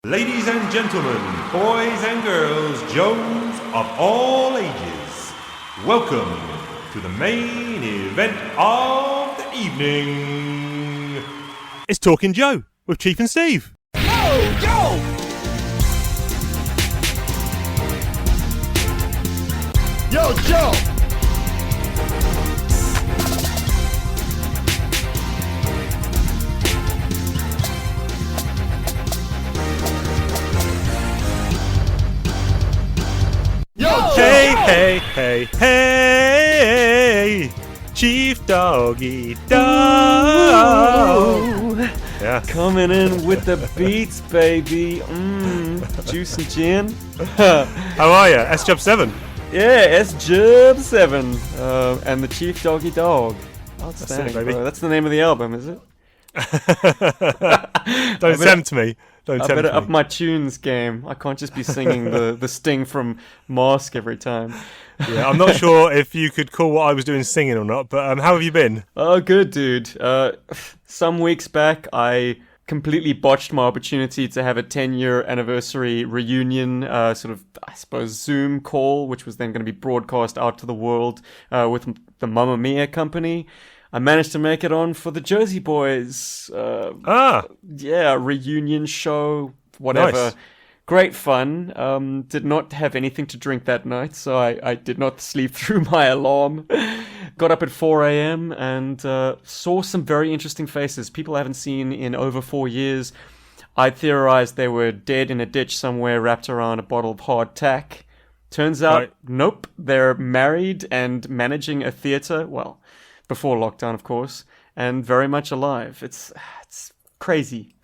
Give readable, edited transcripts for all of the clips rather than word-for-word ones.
Ladies and gentlemen, boys and girls, Joes of all ages, welcome to the main event of the evening. It's Talking Joe with Chief and Steve. Yo, Joe! Yo, Joe! Hey, Chief Doggy Dog. Yeah. Coming in with the beats, baby. Juice and gin. How are you? S-Jubbs 7. Yeah, S-Jubbs 7. And the Chief Doggy Dog. Outstanding, baby. bro. That's the name of the album, is it? Don't tempt me. I better up my tunes game. I can't just be singing the sting from Mask every time. Yeah, I'm not sure if you could call what I was doing singing or not, but how have you been? Oh, good, dude. Some weeks back, I completely botched my opportunity to have a 10-year anniversary reunion, sort of, I suppose, Zoom call, which was then going to be broadcast out to the world with the Mamma Mia company. I managed to make it on for the Jersey Boys. Yeah, reunion show, whatever. Nice. Great fun. Did not have anything to drink that night, so I did not sleep through my alarm. Got up at 4 a.m. and saw some very interesting faces. People I haven't seen in over 4 years. I theorized they were dead in a ditch somewhere wrapped around a bottle of hardtack. Turns out, Nope, they're married and managing a theater. Well, before lockdown, of course, and very much alive. It's crazy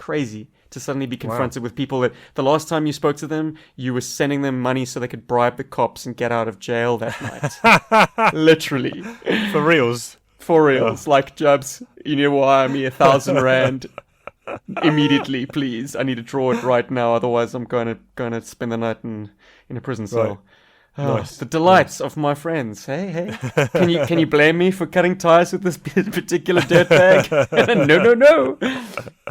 to suddenly be confronted with people that the last time you spoke to them, you were sending them money so they could bribe the cops and get out of jail that night. Literally. For reals. For reals. Like, Jubbs, you need to wire me 1,000 rand immediately, please. I need to draw it right now, otherwise I'm going to spend the night in a prison cell. Right. Oh, Nice. The delights of my friends. Hey. Can you blame me for cutting ties with this particular dirtbag? No.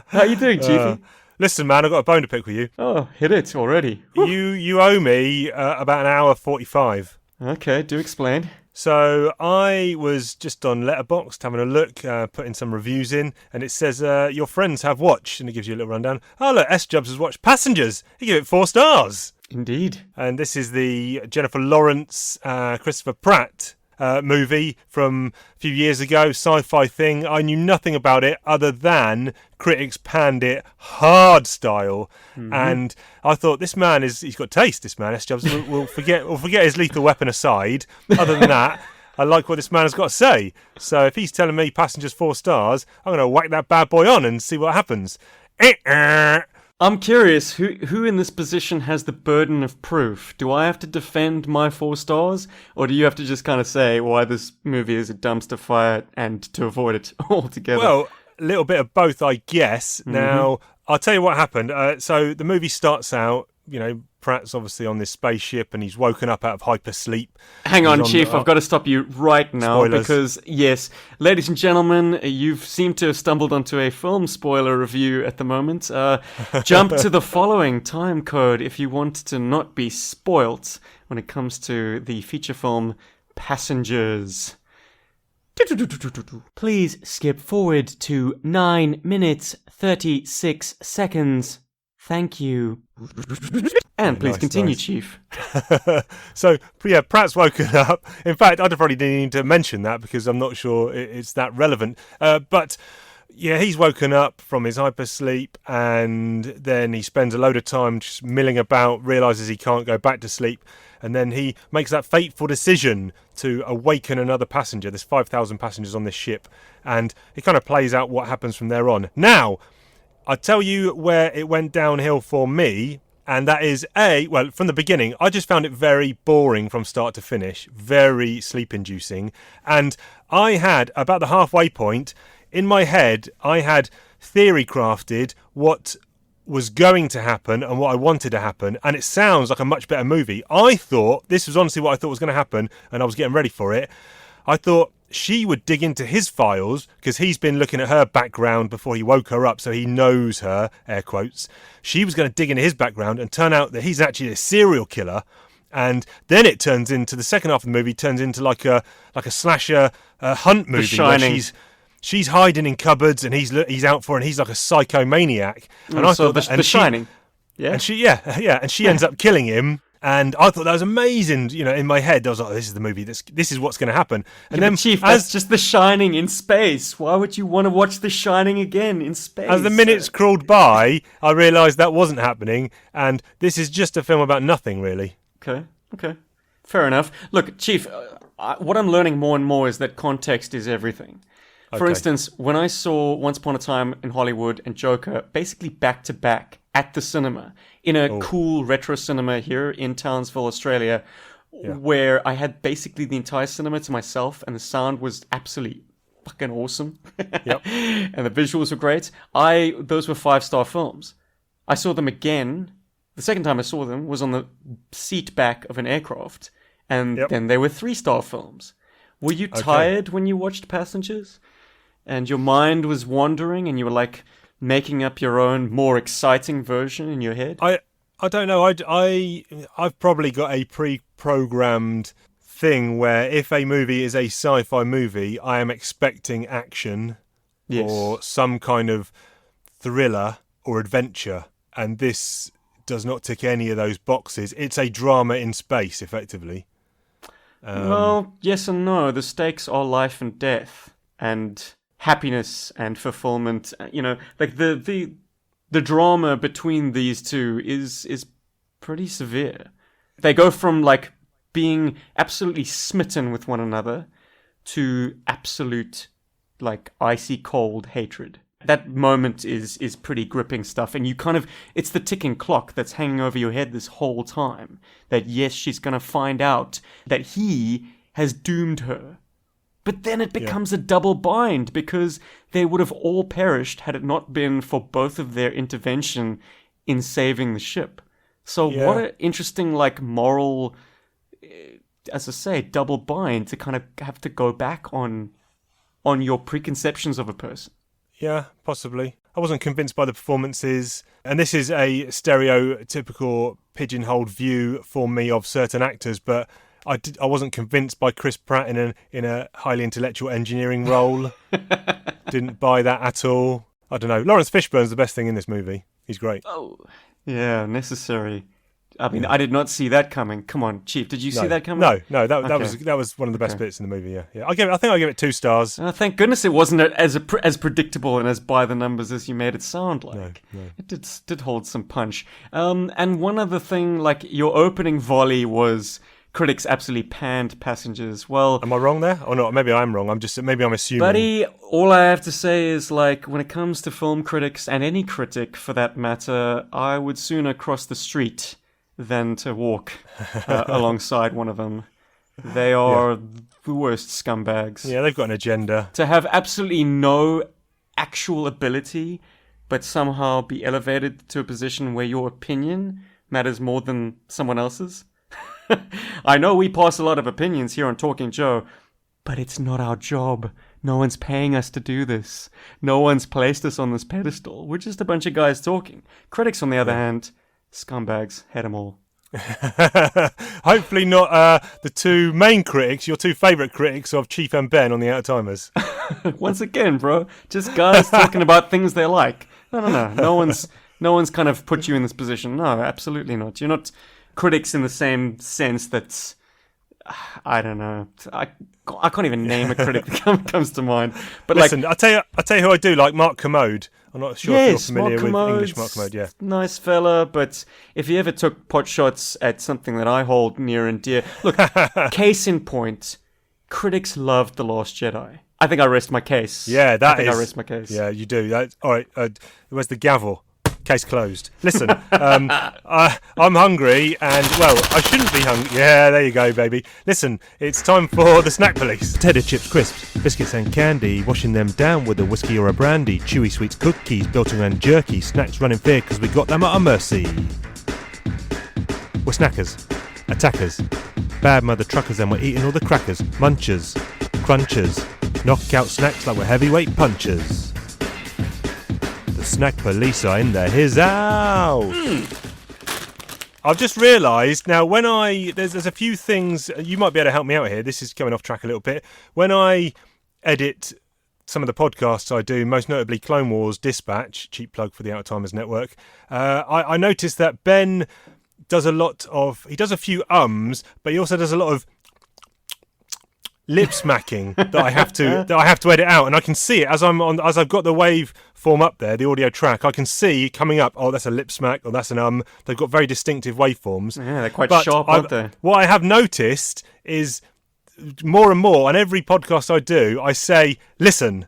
How you doing, Chiefy? Listen, man, I've got a bone to pick with you. Oh, hit it already. You owe me about an hour 45. Okay, do explain. So I was just on Letterboxd having a look, putting some reviews in, and it says your friends have watched, and it gives you a little rundown. Oh, look, S-Jubbs has watched Passengers. He gave it 4 stars. Indeed. And this is the Jennifer Lawrence, Christopher Pratt movie from a few years ago, sci-fi thing. I knew nothing about it other than critics panned it hard style. Mm-hmm. And I thought, he's got taste, this man, S-Jubbs. We'll forget his Lethal Weapon aside. Other than that, I like what this man has got to say. So if he's telling me Passengers 4 stars, I'm going to whack that bad boy on and see what happens. I'm curious, who in this position has the burden of proof? Do I have to defend my 4 stars? Or do you have to just kind of say why this movie is a dumpster fire and to avoid it altogether? Well, a little bit of both, I guess. Mm-hmm. Now, I'll tell you what happened. So the movie starts out, Pratt's obviously on this spaceship and he's woken up out of hypersleep. Hang on, Chief, I've got to stop you right now. Spoilers. Because, yes, ladies and gentlemen, you've seemed to have stumbled onto a film spoiler review at the moment. Jump to the following time code if you want to not be spoilt when it comes to the feature film Passengers. Please skip forward to 9 minutes 36 seconds. Thank you. And please continue, nice. Chief. So, yeah, Pratt's woken up. In fact, I'd probably need to mention that because I'm not sure it's that relevant. But, yeah, he's woken up from his hypersleep and then he spends a load of time just milling about, realises he can't go back to sleep. And then he makes that fateful decision to awaken another passenger. There's 5,000 passengers on this ship. And it kind of plays out what happens from there on. Now, I'll tell you where it went downhill for me, and that is, from the beginning, I just found it very boring from start to finish, very sleep-inducing, and I had, about the halfway point, in my head, I had theory crafted what was going to happen and what I wanted to happen, and it sounds like a much better movie. I thought, this was honestly what I thought was going to happen, and I was getting ready for it. I thought she would dig into his files because he's been looking at her background before he woke her up, so he knows her, air quotes. She was going to dig into his background and turn out that he's actually a serial killer. And then it turns into, the second half of the movie turns into like a slasher hunt movie. The Shining. Where she's hiding in cupboards and he's out for her, and he's like a psychomaniac. And I thought The Shining. Yeah. And she ends up killing him. And I thought that was amazing. You know, in my head, I was like, "This is the movie. This is what's going to happen." And then, Chief, that's just The Shining in space. Why would you want to watch The Shining again in space? as the minutes crawled by, I realised that wasn't happening. And this is just a film about nothing, really. Okay. Fair enough. Look, Chief, what I'm learning more and more is that context is everything. For instance, when I saw Once Upon a Time in Hollywood and Joker basically back to back at the cinema, in a cool retro cinema here in Townsville, Australia, where I had basically the entire cinema to myself and the sound was absolutely fucking awesome. Yep. And the visuals were great. Those were 5-star films. I saw them again. The second time I saw them was on the seat back of an aircraft, and then they were 3-star films. Were you tired when you watched Passengers? And your mind was wandering and you were like making up your own more exciting version in your head? I don't know. I've probably got a pre-programmed thing where if a movie is a sci-fi movie, I am expecting action or some kind of thriller or adventure, and this does not tick any of those boxes. It's a drama in space, effectively. Well, yes and no. The stakes are life and death and happiness and fulfillment. You know, like the drama between these two is pretty severe. They go from like being absolutely smitten with one another to absolute like icy cold hatred. That moment is pretty gripping stuff, and you kind of, it's the ticking clock that's hanging over your head this whole time, that yes, she's going to find out that he has doomed her. But then it becomes a double bind, because they would have all perished had it not been for both of their intervention in saving the ship. So what an interesting, like, moral, as I say, double bind to kind of have to go back on your preconceptions of a person. Yeah, possibly. I wasn't convinced by the performances, and this is a stereotypical pigeonholed view for me of certain actors, but I wasn't convinced by Chris Pratt in a highly intellectual engineering role. Didn't buy that at all. I don't know. Lawrence Fishburne's the best thing in this movie. He's great. Oh, yeah, necessary. I mean, I did not see that coming. Come on, Chief, did you see that coming? No, that was one of the best bits in the movie. Yeah. I think I give it 2 stars. Thank goodness it wasn't as predictable and as by the numbers as you made it sound like. No. It did hold some punch. And one other thing, like your opening volley was critics absolutely panned Passengers. Well, am I wrong there or not? Maybe I'm wrong. Maybe I'm assuming. Buddy, all I have to say is, like, when it comes to film critics, and any critic for that matter, I would sooner cross the street than to walk alongside one of them. They are the worst scumbags. Yeah, they've got an agenda. To have absolutely no actual ability, but somehow be elevated to a position where your opinion matters more than someone else's. I know we pass a lot of opinions here on Talking Joe, but it's not our job. No one's paying us to do this. No one's placed us on this pedestal. We're just a bunch of guys talking. Critics, on the other hand, scumbags, head 'em all. Hopefully not the two main critics, your two favourite critics of Chief and Ben on the Out-of-Timers. Once again, bro, just guys talking about things they like. No. No one's kind of put you in this position. No, absolutely not. You're not critics in the same sense that, I don't know. I can't even name a critic that comes to mind. But listen, like, I tell you who I do like, Mark Commode. I'm not sure if you're familiar with Commode's English Mark Commode. Yeah, nice fella. But if he ever took pot shots at something that I hold near and dear, look. Case in point, critics loved The Last Jedi. I think I rest my case. Yeah, I rest my case. Yeah, you do. All right. Where's the gavel? Case closed. Listen, I'm hungry, and, well, I shouldn't be hungry. Yeah, there you go, baby. Listen, it's time for the Snack Police. Cheddar chips, crisps, biscuits and candy, washing them down with a whiskey or a brandy, chewy sweets, cookies, built around jerky, snacks running fair because we got them at our mercy. We're snackers, attackers, bad mother truckers, and we're eating all the crackers, munchers. crunchers, knock out snacks like we're heavyweight punchers. The snack police are in there, here's out! I've just realised now when there's a few things, you might be able to help me out here, this is coming off track a little bit. When I edit some of the podcasts I do, most notably Clone Wars Dispatch, cheap plug for the Outtimers Network, I noticed that Ben does he does a few ums, but he also does a lot of lip smacking that I have to edit out, and I can see it as I've got the wave form up there, the audio track. I can see coming up. Oh, that's a lip smack, or that's an They've got very distinctive waveforms. Yeah, they're quite sharp, aren't they? What I have noticed is more and more on every podcast I do, I say listen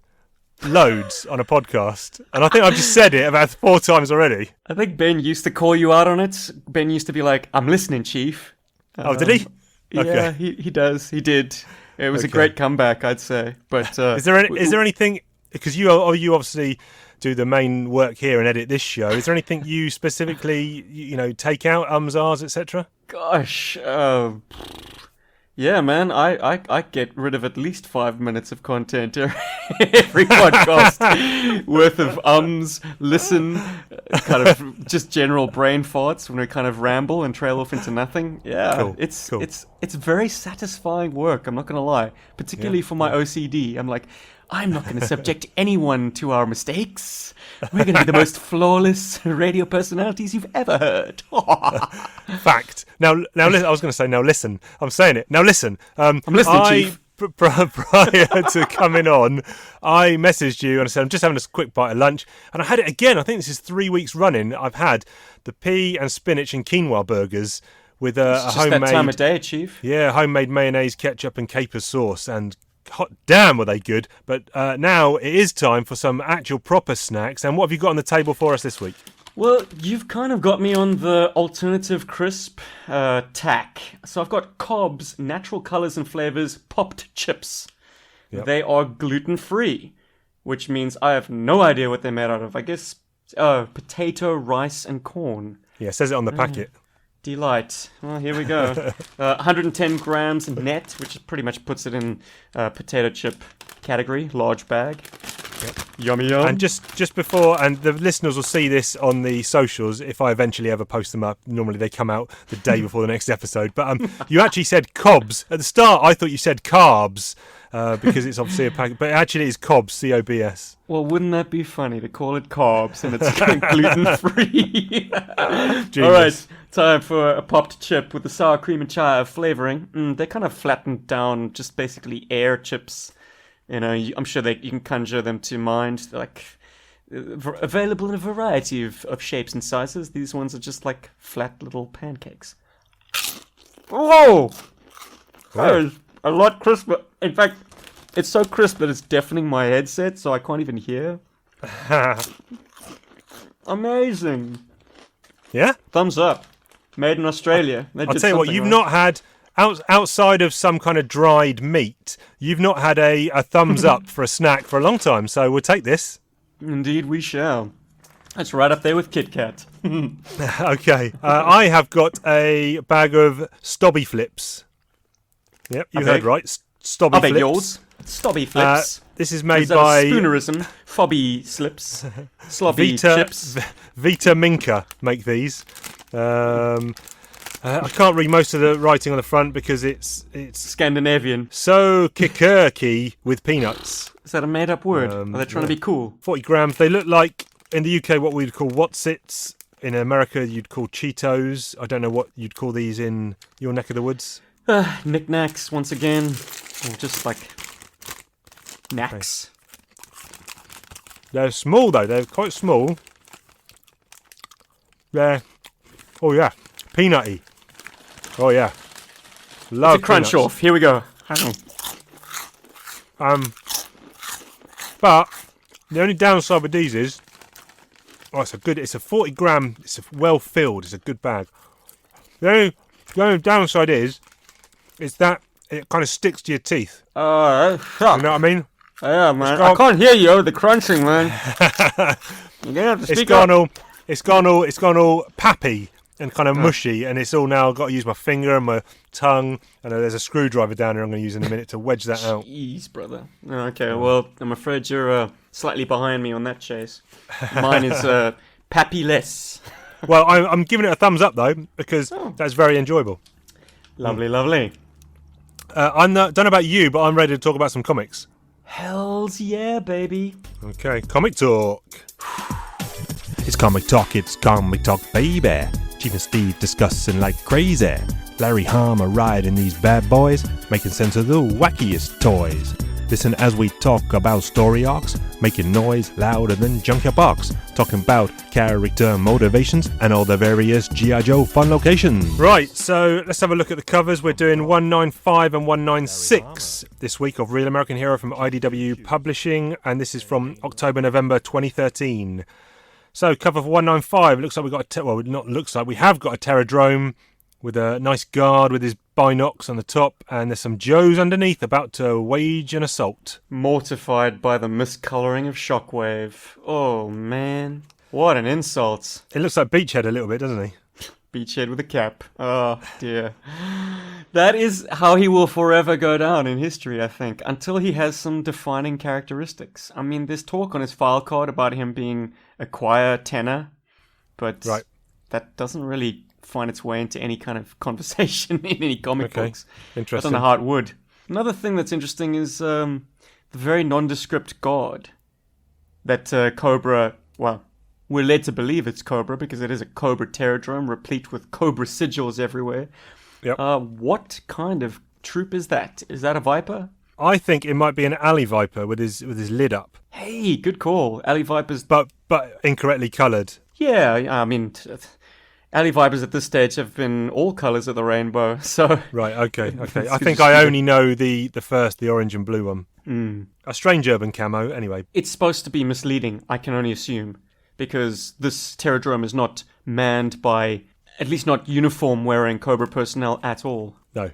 loads on a podcast, and I think I've just said it about 4 times already. I think Ben used to call you out on it. Ben used to be like, "I'm listening, Chief." Oh, did he? Yeah, he does. He did. It was a great comeback, I'd say. But is there anything, because you obviously do the main work here and edit this show, is there anything you specifically take out, ums, ahs, etc.? Gosh, yeah, man, I get rid of at least 5 minutes of content every podcast worth of ums, listen, kind of just general brain farts when we kind of ramble and trail off into nothing. Yeah, cool. It's very satisfying work, I'm not going to lie, particularly for my OCD. I'm like, I'm not going to subject anyone to our mistakes. We're going to be the most flawless radio personalities you've ever heard. Fact. Now, listen, I was going to say, now listen. I'm saying it. Now listen. I'm listening, Chief. Prior to coming on, I messaged you and I said, I'm just having a quick bite of lunch. And I had it again. I think this is 3 weeks running. I've had the pea and spinach and quinoa burgers with a homemade... that time of day, Chief. Yeah, homemade mayonnaise, ketchup and caper sauce, and hot damn were they good. But now it is time for some actual proper snacks. And what have you got on the table for us this week? Well, you've kind of got me on the alternative crisp tack. So I've got Cobb's Natural Colours and Flavours Popped Chips. Yep. They are gluten-free, which means I have no idea what they're made out of. I guess potato, rice and corn. Yeah, it says it on the packet. Delight. Well, here we go. 110 grams net, which pretty much puts it in potato chip category, large bag. Yep. Yummy yum. And just before, and the listeners will see this on the socials if I eventually ever post them up. Normally they come out the day before the next episode. But you actually said Cobbs. At the start, I thought you said carbs because it's obviously a packet. But actually it's Cobbs, C-O-B-S. Well, wouldn't that be funny to call it carbs and it's gluten-free? All right, time for a popped chip with the sour cream and chive flavoring. They're kind of flattened down, just basically air chips. You know, I'm sure you can conjure them to mind. They're like available in a variety of shapes and sizes. These ones are just like flat little pancakes. Whoa! That is a lot crisper. In fact, it's so crisp that it's deafening my headset, so I can't even hear. Amazing. Yeah? Thumbs up. Made in Australia. I'll tell you what, you've not had... Outside of some kind of dried meat, you've not had a thumbs up for a snack for a long time, so we'll take this. Indeed we shall. That's right up there with Kit Kat. Okay. I have got a bag of Stobby Flips. Yep, you heard right. Stobby Flips. I beg yours. Stobby Flips. This is made by... Spoonerism. Fobby Slips. Slobby Chips. Vita Minka make these. I can't read most of the writing on the front because it's Scandinavian. So kikirki with peanuts. Is that a made-up word? Are they trying to be cool? 40 grams. They look like, in the UK, what we'd call Wotsits. In America, you'd call Cheetos. I don't know what you'd call these in your neck of the woods. Knickknacks, once again. Or just like... knacks. Okay. They're small, though. They're quite small. They're... oh, yeah. Peanutty. Oh yeah, love it's a crunch peanuts. Off. Here we go. But the only downside with these is, it's a 40 gram. It's well filled. It's a good bag. The only downside is that it kind of sticks to your teeth. Oh, you know what I mean? Yeah, man. I can't hear you. The crunching, man. You're gonna have to speak up. It's gone all pappy. and kind of mushy, and it's all now got to use my finger and my tongue, and there's a screwdriver down there I'm going to use in a minute to wedge that out. Jeez, brother. Okay, well, I'm afraid you're slightly behind me on that, Chase. Mine is papiless. Well, I'm giving it a thumbs up, though, because that's very enjoyable. Lovely, lovely. Don't know about you, but I'm ready to talk about some comics. Hells yeah, baby. Okay, comic talk. It's comic talk, baby. Chief and Steve discussing like crazy. Larry Hama riding these bad boys, making sense of the wackiest toys. Listen as we talk about story arcs, making noise louder than Junkyard Box, talking about character motivations and all the various G.I. Joe fun locations. Right, so let's have a look at the covers. We're doing 195 and 196 this week of Real American Hero from IDW Publishing, and this is from October-November 2013. So, cover for 195, looks like we've got we have got a Terradrome with a nice guard with his binocs on the top, and there's some Joes underneath about to wage an assault. Mortified by the miscoloring of Shockwave. Oh, man. What an insult. It looks like Beachhead a little bit, doesn't he? Beachhead with a cap. Oh, dear. That is how he will forever go down in history, I think, until he has some defining characteristics. I mean, there's talk on his file card about him being a choir tenor, but that doesn't really find its way into any kind of conversation in any comic books. Interesting. I don't know how it would. Another thing that's interesting is the very nondescript guard that Cobra, well, we're led to believe it's Cobra because it is a Cobra Terradrome replete with Cobra sigils everywhere. Yep. What kind of troop is that? Is that a Viper? I think it might be an Alley Viper with his lid up. Hey, good call. Alley Vipers. But incorrectly coloured. Yeah, I mean, Alley Vipers at this stage have been all colours of the rainbow, so... Right, okay. I think I only know the orange and blue one. A strange urban camo, anyway. It's supposed to be misleading, I can only assume, because this Terradrome is not manned by, at least not uniform-wearing Cobra personnel at all. No.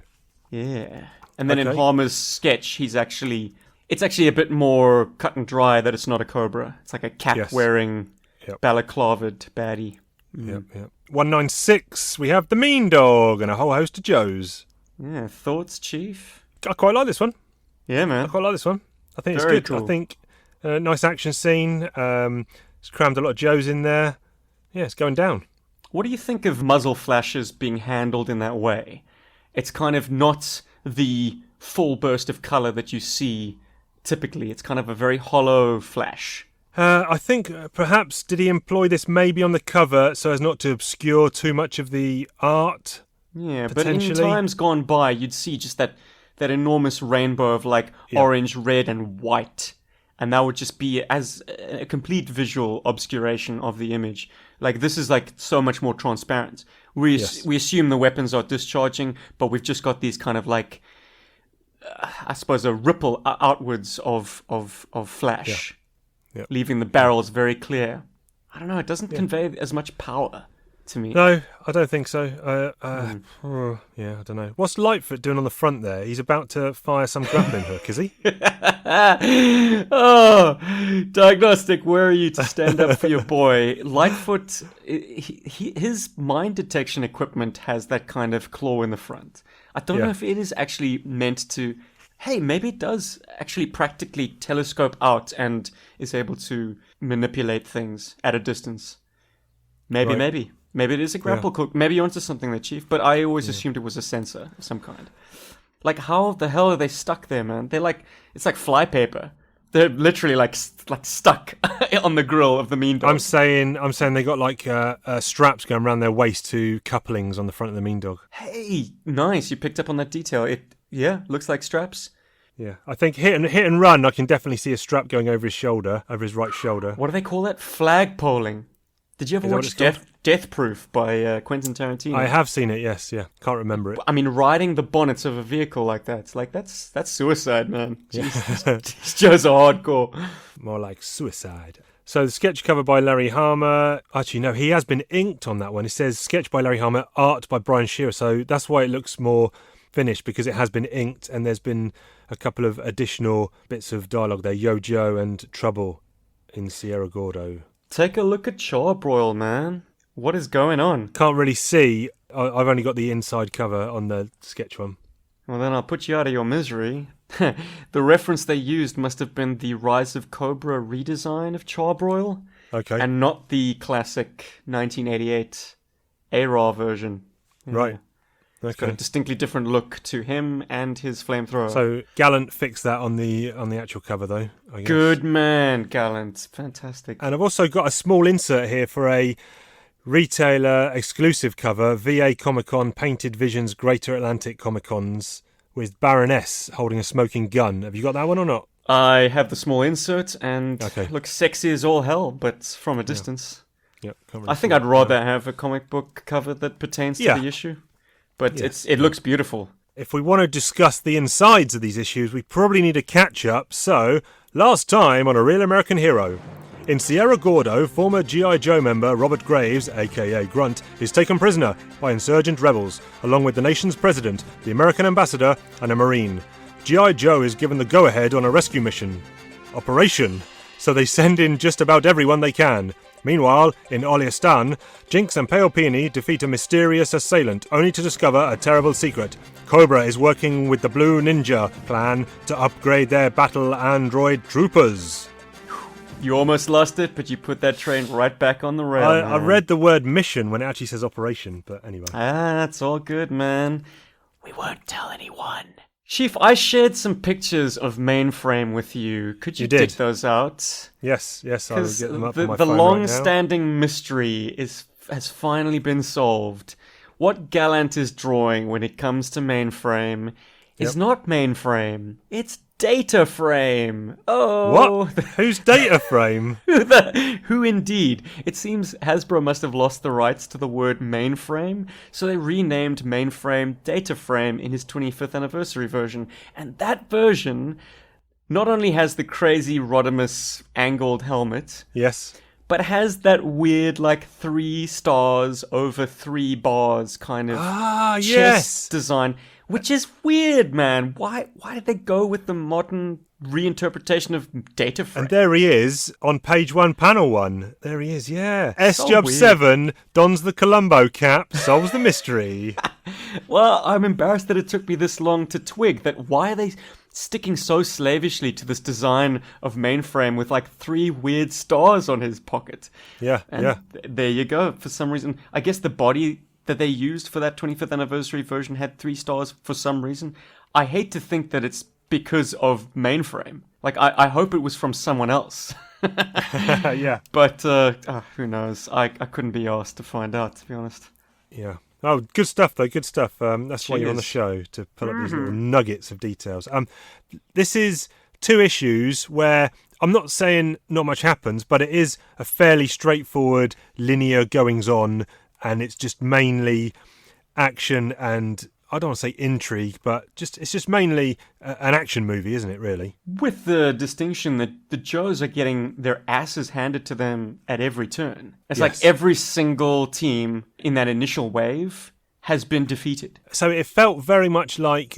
Yeah. And then in Harmer's sketch, it's actually a bit more cut and dry that it's not a Cobra. It's like a cap-wearing, balaclavaed baddie. Yep. 196, we have the Meandog and a whole host of Joes. Yeah, thoughts, Chief? I quite like this one. Yeah, man. I quite like this one. I think Very it's good. cool. I think nice action scene. It's crammed a lot of Joes in there. Yeah, it's going down. What do you think of muzzle flashes being handled in that way? It's kind of not the full burst of colour that you see typically. It's kind of a very hollow flash. I think perhaps did he employ this maybe on the cover so as not to obscure too much of the art? Yeah, but in times gone by, you'd see just that enormous rainbow of like orange, red, and white. And that would just be as a complete visual obscuration of the image. Like, this is like so much more transparent. We assume the weapons are discharging, but we've just got these kind of like, I suppose, a ripple outwards of flash. Yep. Leaving the barrels very clear. I don't know, it doesn't convey as much power to me. No, I don't think so. I don't know. What's Lightfoot doing on the front there? He's about to fire some grappling hook, is he? Oh, Diagnostic, where are you to stand up for your boy? Lightfoot, his mine detection equipment has that kind of claw in the front. I don't know if it is actually meant to... Hey, maybe it does actually practically telescope out and is able to manipulate things at a distance. Maybe it is a grapple hook. Maybe you're onto something there, Chief. But I always assumed it was a sensor of some kind. Like, how the hell are they stuck there, man? They're like, it's like flypaper. They're literally like stuck on the grill of the Meandog. I'm saying they got like straps going around their waist to couplings on the front of the Meandog. Hey, nice. You picked up on that detail. Looks like straps. Yeah, I think hit and run. I can definitely see a strap going over his shoulder, over his right shoulder. What do they call that? Flagpoling. Did you ever watch Death Proof by Quentin Tarantino? I have seen it. Yes, yeah. Can't remember it. I mean, riding the bonnets of a vehicle like that, it's like that's suicide, man. Jesus, these Joes are hardcore. More like suicide. So the sketch cover by Larry Hama. Actually, no, he has been inked on that one. It says sketch by Larry Hama, art by Brian Shearer. So that's why it looks more finished, because it has been inked and there's been a couple of additional bits of dialogue there. Yo Joe and Trouble in Sierra Gordo. Take a look at Charbroil, man. What is going on? Can't really see. I've only got the inside cover on the sketch one. Well, then I'll put you out of your misery. The reference they used must have been the Rise of Cobra redesign of Charbroil, Okay. and not the classic 1988 ARAR version. Yeah. Right. It's got Okay. a distinctly different look to him and his flamethrower. So Gallant fixed that on the actual cover, though. I guess. Good man, Gallant. Fantastic. And I've also got a small insert here for a retailer exclusive cover, VA Comic Con Painted Visions Greater Atlantic Comic Cons, with Baroness holding a smoking gun. Have you got that one or not? I have the small insert and Okay. looks sexy as all hell, but from a distance. Yep. Can't really I think see I'd it. rather have a comic book cover that pertains to Yeah. the issue. But Yeah. it looks beautiful. If we want to discuss the insides of these issues, we probably need a catch-up. So, last time on A Real American Hero. In Sierra Gordo, former G.I. Joe member Robert Graves, aka Grunt, is taken prisoner by insurgent rebels, along with the nation's president, the American ambassador, and a Marine. G.I. Joe is given the go-ahead on a rescue mission. Operation. So they send in just about everyone they can. Meanwhile, in Olistan, Jinx and Pale Peony defeat a mysterious assailant, only to discover a terrible secret. Cobra is working with the Blue Ninja clan to upgrade their battle android troopers. You almost lost it, but you put that train right back on the rail. I man. read the word mission when it actually says operation, but anyway. That's all good, man. We won't tell anyone. Chief, I shared some pictures of Mainframe with you. Could you You did. dig those out? Yes, I will 'Cause get them up the, on my the phone right now. long-standing mystery has finally been solved. What Gallant is drawing when it comes to Mainframe is Yep. not Mainframe. It's Data Frame. Oh, What? Who's Data Frame? Who indeed? It seems Hasbro must have lost the rights to the word mainframe, so they renamed Mainframe Data Frame in his 25th anniversary version. And that version not only has the crazy Rodimus angled helmet, Yes. but has that weird, like, 3 stars over 3 bars kind of chest yes. design, which is weird, man. Why did they go with the modern reinterpretation of Data Frame? And there he is on page 1, panel 1. There he is, yeah. S-Jubbs weird. 7 dons the Columbo cap, solves the mystery. Well, I'm embarrassed that it took me this long to twig that why are they sticking so slavishly to this design of Mainframe with like 3 weird stars on his pocket. Yeah, And yeah. there you go. For some reason, I guess the body that they used for that 25th anniversary version had 3 stars for some reason. I hate to think that it's because of Mainframe. Like, I hope it was from someone else. Yeah, But who knows? I couldn't be asked to find out, to be honest. yeah. Oh, good stuff, though. Good stuff. That's why you're on the Cheers. show, to pull up these little nuggets of details. This is 2 issues where I'm not saying not much happens, but it is a fairly straightforward, linear goings-on, and it's just mainly action and, I don't want to say intrigue, but it's just mainly an action movie, isn't it, really? With the distinction that the Joes are getting their asses handed to them at every turn. It's Yes. like every single team in that initial wave has been defeated. So it felt very much like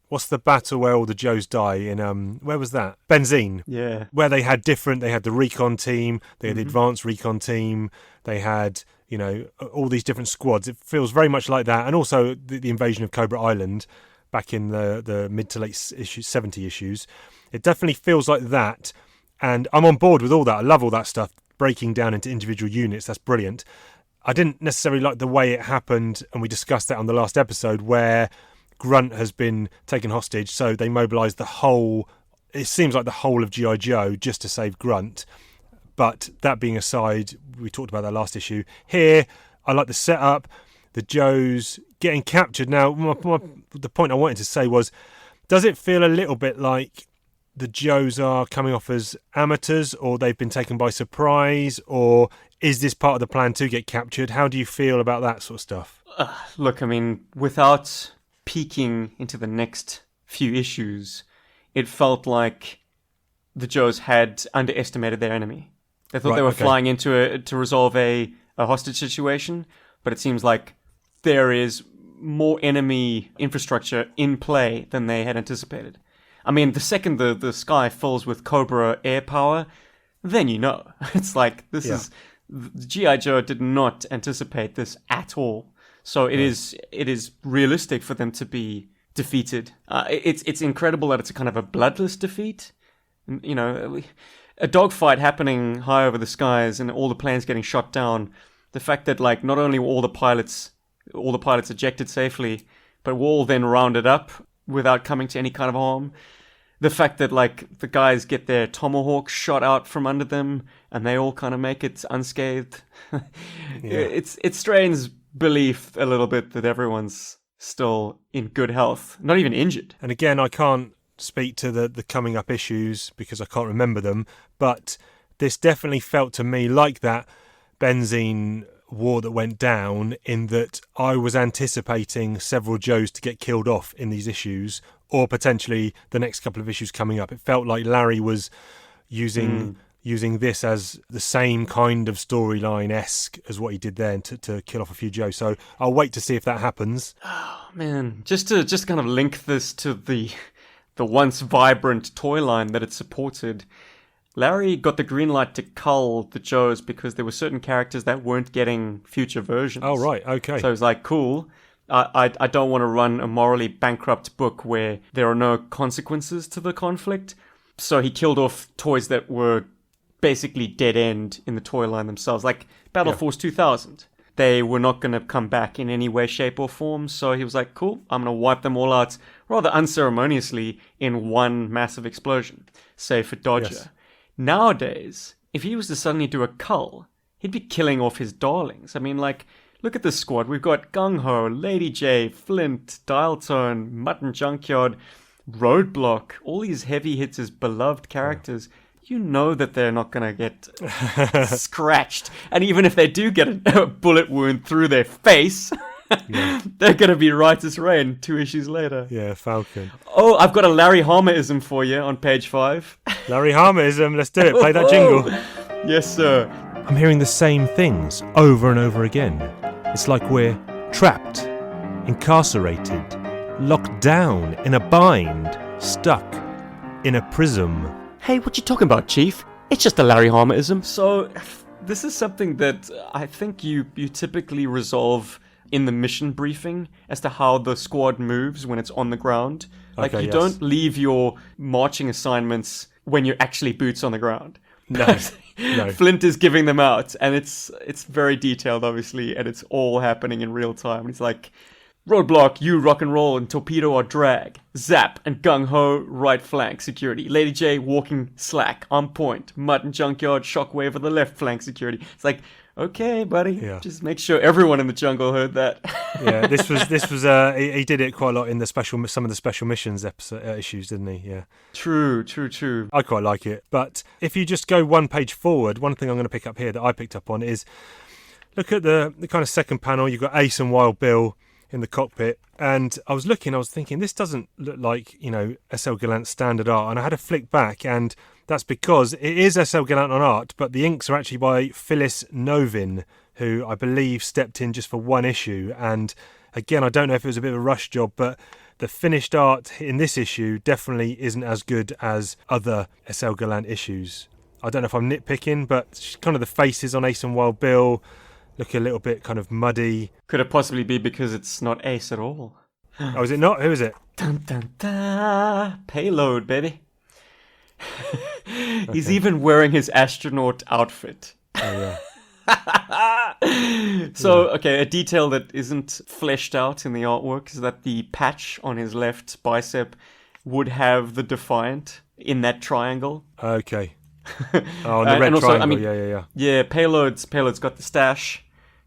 what's the battle where all the Joes die in, where was that? Benzine. Yeah. Where they had the recon team, they had the advanced recon team, they had, all these different squads. It feels very much like that. And also the invasion of Cobra Island back in the mid to late 70 issues. It definitely feels like that. And I'm on board with all that. I love all that stuff, breaking down into individual units. That's brilliant. I didn't necessarily like the way it happened, and we discussed that on the last episode, where Grunt has been taken hostage, so they mobilised it seems like the whole of G.I. Joe just to save Grunt. But that being aside, we talked about that last issue. Here, I like the setup, the Joes getting captured. Now, the point I wanted to say was, does it feel a little bit like the Joes are coming off as amateurs, or they've been taken by surprise, or is this part of the plan to get captured? How do you feel about that sort of stuff? Look, I mean, without peeking into the next few issues, it felt like the Joes had underestimated their enemy. They thought Right, they were okay. flying into to resolve a hostage situation, but it seems like there is more enemy infrastructure in play than they had anticipated. I mean, the second the sky fills with Cobra air power, then you know. It's like, this the G.I. Joe did not anticipate this at all. So it is realistic for them to be defeated. It's incredible that it's a kind of a bloodless defeat. You know, a dogfight happening high over the skies and all the planes getting shot down. The fact that, like, not only were all the pilots ejected safely, but were all then rounded up without coming to any kind of harm. The fact that, like, the guys get their tomahawks shot out from under them and they all kind of make it unscathed. It strains belief a little bit that everyone's still in good health, not even injured. And again, I can't speak to the coming up issues because I can't remember them, but this definitely felt to me like that benzene war that went down, in that I was anticipating several Joes to get killed off in these issues, or potentially the next couple of issues coming up. It felt like Larry was using this as the same kind of storyline-esque as what he did then to kill off a few Joes. So I'll wait to see if that happens. Oh, man. Just kind of link this to the once vibrant toy line that it supported. Larry got the green light to cull the Joes because there were certain characters that weren't getting future versions. Oh, right, okay. So it was like, cool. I don't want to run a morally bankrupt book where there are no consequences to the conflict. So he killed off toys that were basically dead end in the toy line themselves, like Battle Force 2000. They were not going to come back in any way, shape, or form. So he was like, cool, I'm going to wipe them all out rather unceremoniously in one massive explosion, save for Dodger. Yes. Nowadays, if he was to suddenly do a cull, he'd be killing off his darlings. I mean, like, look at this squad. We've got Gung Ho, Lady J, Flint, Dial Tone, Mutton Junkyard, Roadblock, all these heavy hitters, beloved characters. You know that they're not going to get scratched. And even if they do get a bullet wound through their face, they're going to be right as rain 2 issues later. Yeah, Falcon. Oh, I've got a Larry Hama-ism for you on page 5. Larry Hama-ism, let's do it. Play that jingle. Yes, sir. I'm hearing the same things over and over again. It's like we're trapped, incarcerated, locked down, in a bind, stuck in a prism. Hey, what you talking about, Chief? It's just a Larry Hama-ism. So, this is something that I think you typically resolve in the mission briefing as to how the squad moves when it's on the ground. Like, you don't leave your marching assignments when you're actually boots on the ground. No. Flint is giving them out, and it's very detailed, obviously, and it's all happening in real time. And he's like, Roadblock, you rock and roll, and Torpedo are drag. Zap and Gung Ho, right flank security. Lady J walking slack, on point. Mutton Junkyard, Shockwave on the left flank security. It's like, okay, buddy, just make sure everyone in the jungle heard that. Yeah, this was he did it quite a lot in the some of the special missions issues, didn't he? Yeah. True. I quite like it, but if you just go one page forward, one thing I'm going to pick up here that I picked up on is look at the kind of second panel. You've got Ace and Wild Bill in the cockpit, and I was thinking, this doesn't look like, S.L. Gallant's standard art, and I had to flick back, and that's because it is S.L. Gallant on art, but the inks are actually by Phyllis Novin, who I believe stepped in just for one issue. And again, I don't know if it was a bit of a rush job, but the finished art in this issue definitely isn't as good as other S.L. Gallant issues. I don't know if I'm nitpicking, but kind of the faces on Ace and Wild Bill look a little bit kind of muddy. Could it possibly be because it's not Ace at all? Oh, is it not? Who is it? Dun, dun, dun. Payload, baby. He's even wearing his astronaut outfit. Oh, yeah. So, okay, a detail that isn't fleshed out in the artwork is that the patch on his left bicep would have the Defiant in that triangle. Okay. Oh, the red also, triangle, yeah. Yeah, Payload's got the stash,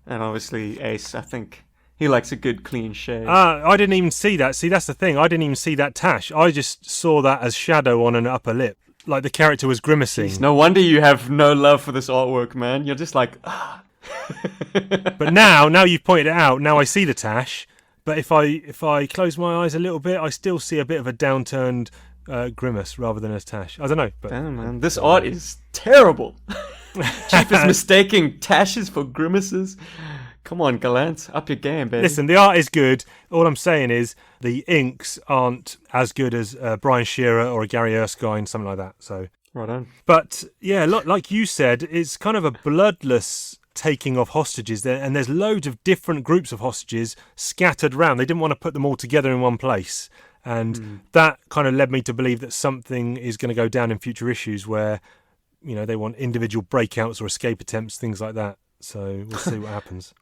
and obviously Ace, I think he likes a good clean shave. I didn't even see that. See, that's the thing. I didn't even see that tash. I just saw that as shadow on an upper lip. Like the character was grimacing. Jeez, no wonder you have no love for this artwork, man. You're just like, But now you've pointed it out, now I see the tash. But if I close my eyes a little bit, I still see a bit of a downturned grimace rather than a tash. I don't know. But damn, man, this art is terrible. Chief is mistaking tashes for grimaces. Come on, Gallant, up your game, baby. Listen, the art is good. All I'm saying is the inks aren't as good as Brian Shearer or a Gary Erskine, something like that. So Right on. But yeah, like you said, it's kind of a bloodless taking of hostages there, and there's loads of different groups of hostages scattered around. They didn't want to put them all together in one place, and that kind of led me to believe that something is going to go down in future issues where, you know, they want individual breakouts or escape attempts, things like that. So we'll see what happens.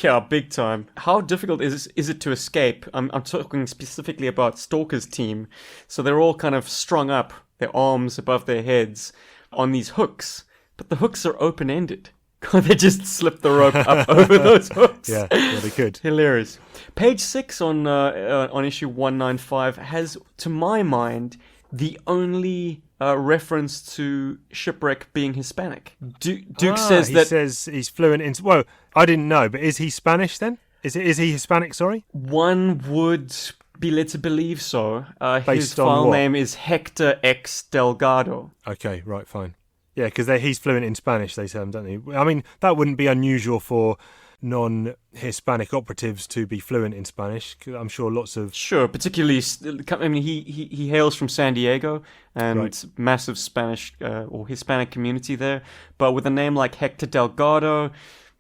Yeah, big time. How difficult is it to escape? I'm talking specifically about Stalker's team. So they're all kind of strung up, their arms above their heads, on these hooks. But the hooks are open-ended. They just slip the rope up over those hooks. Yeah, they could. Hilarious. Page 6 on issue 195 has, to my mind, the only reference to Shipwreck being Hispanic. Duke says that... He says he's fluent in... Well, I didn't know, but is he Spanish then? Is he Hispanic, sorry? One would be led to believe so. His Based on file what? name is Hector X Delgado. Okay, right, fine. Yeah, because he's fluent in Spanish, they say, don't they? I mean, that wouldn't be unusual for non-Hispanic operatives to be fluent in Spanish. 'Cause I'm sure lots of... Sure, particularly, I mean, he hails from San Diego, and Right. massive Spanish or Hispanic community there. But with a name like Hector Delgado,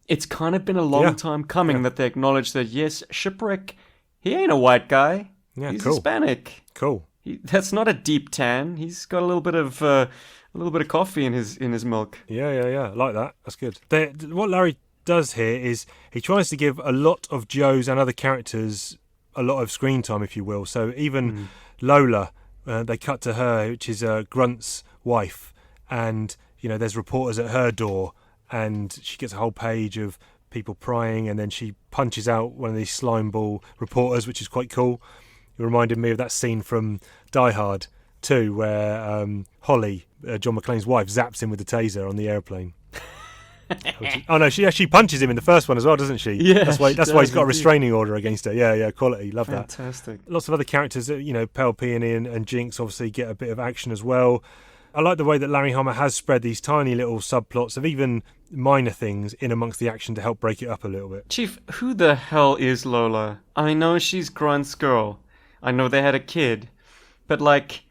it's kind of been a long time coming that they acknowledge that, yes, Shipwreck, he ain't a white guy. Yeah, He's cool. Hispanic. Cool. That's not a deep tan. He's got a little bit of coffee in his milk. Yeah. I like that. That's good. What Larry does here is he tries to give a lot of Joe's and other characters a lot of screen time, if you will. So even Lola, they cut to her, which is Grunt's wife, and you know there's reporters at her door, and she gets a whole page of people prying, and then she punches out one of these slime ball reporters, which is quite cool. It reminded me of that scene from Die Hard 2 where Holly, John McClane's wife, zaps him with the taser on the airplane. Oh no, she actually punches him in the first one as well, doesn't she? Yeah, that's why she he's got a does, restraining order against her. Yeah, quality, love that. Fantastic. Lots of other characters, you know, Pale Peony and Jinx obviously get a bit of action as well. I like the way that Larry Hama has spread these tiny little subplots of even minor things in amongst the action to help break it up a little bit. Chief, who the hell is Lola? I know she's Grunt's girl. I know they had a kid. But like,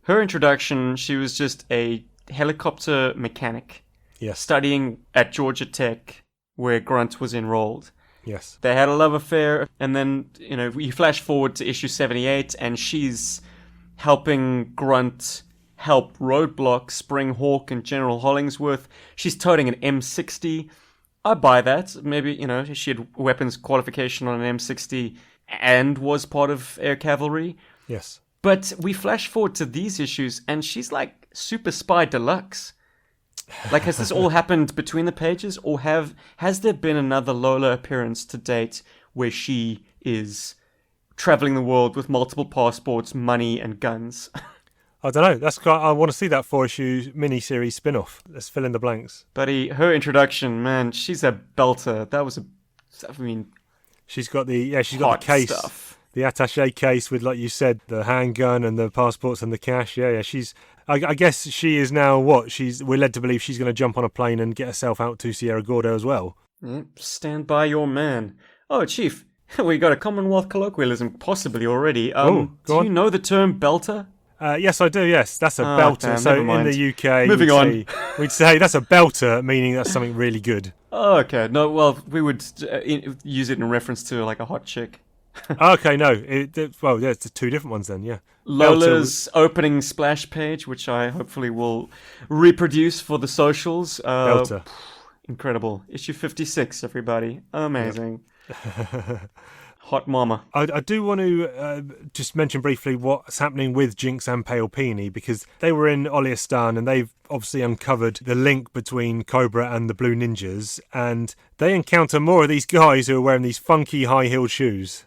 her introduction, she was just a helicopter mechanic. Yes. Studying at Georgia Tech, where Grunt was enrolled. Yes. They had a love affair, and then, you know, you flash forward to issue 78, and she's helping Grunt help Roadblock, Springhawk, and General Hollingsworth. She's toting an M60. I buy that. Maybe, you know, she had weapons qualification on an M60 and was part of air cavalry. Yes. But we flash forward to these issues, and she's like Super Spy Deluxe. Like, has this all happened between the pages, or has there been another Lola appearance to date where she is traveling the world with multiple passports, money, and guns? I don't know. I want to see that 4-issue mini-series spin-off. Let's fill in the blanks. Buddy, her introduction, man, she's a belter. That was She's got the case. Stuff. The attaché case with, like you said, the handgun and the passports and the cash. Yeah. I guess she is now what? We're led to believe she's going to jump on a plane and get herself out to Sierra Gordo as well. Yep, stand by your man. Oh, Chief, we got a Commonwealth colloquialism possibly already. Go do on. you know the term belter? Yes, I do. Yes, that's a belter. damn, So never in mind. the UK, Moving on. we'd say that's a belter, meaning that's something really good. Oh, okay. No, well, we would use it in reference to like a hot chick. Okay, no. It's two different ones then. Yeah. Lola's opening splash page, which I hopefully will reproduce for the socials. Belter. Incredible. Issue 56, everybody. Amazing. Hot mama. I do want to just mention briefly what's happening with Jinx and Pale Peony, because they were in Oliestan and they've obviously uncovered the link between Cobra and the Blue Ninjas, and they encounter more of these guys who are wearing these funky high-heeled shoes.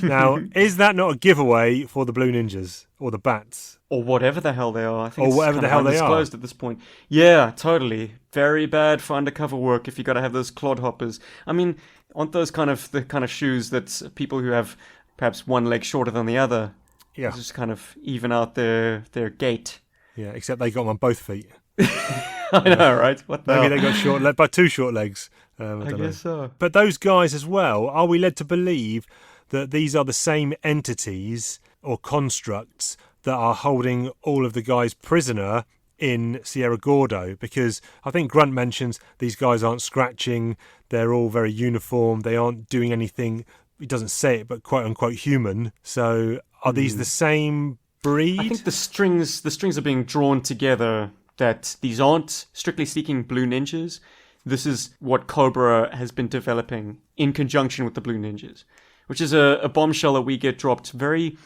Now, is that not a giveaway for the Blue Ninjas or the Bats? Or whatever the hell they are. I think Or it's whatever kind the of hell they are. undisclosed at this point. Yeah, totally. Very bad for undercover work if you got to have those clodhoppers. I mean, aren't those the kind of shoes that people who have perhaps one leg shorter than the other just kind of even out their gait? Yeah, except they got them on both feet. I know, right? What the Maybe hell? they got two short legs. I don't know. guess so. But those guys as well, are we led to believe that these are the same entities or constructs that are holding all of the guys prisoner in Sierra Gordo, because I think Grunt mentions these guys aren't scratching, they're all very uniform, they aren't doing anything, he doesn't say it, but quote unquote human. So are these the same breed? I think the strings are being drawn together, that these aren't, strictly speaking, blue ninjas. This is what Cobra has been developing in conjunction with the blue ninjas, which is a bombshell that we get dropped very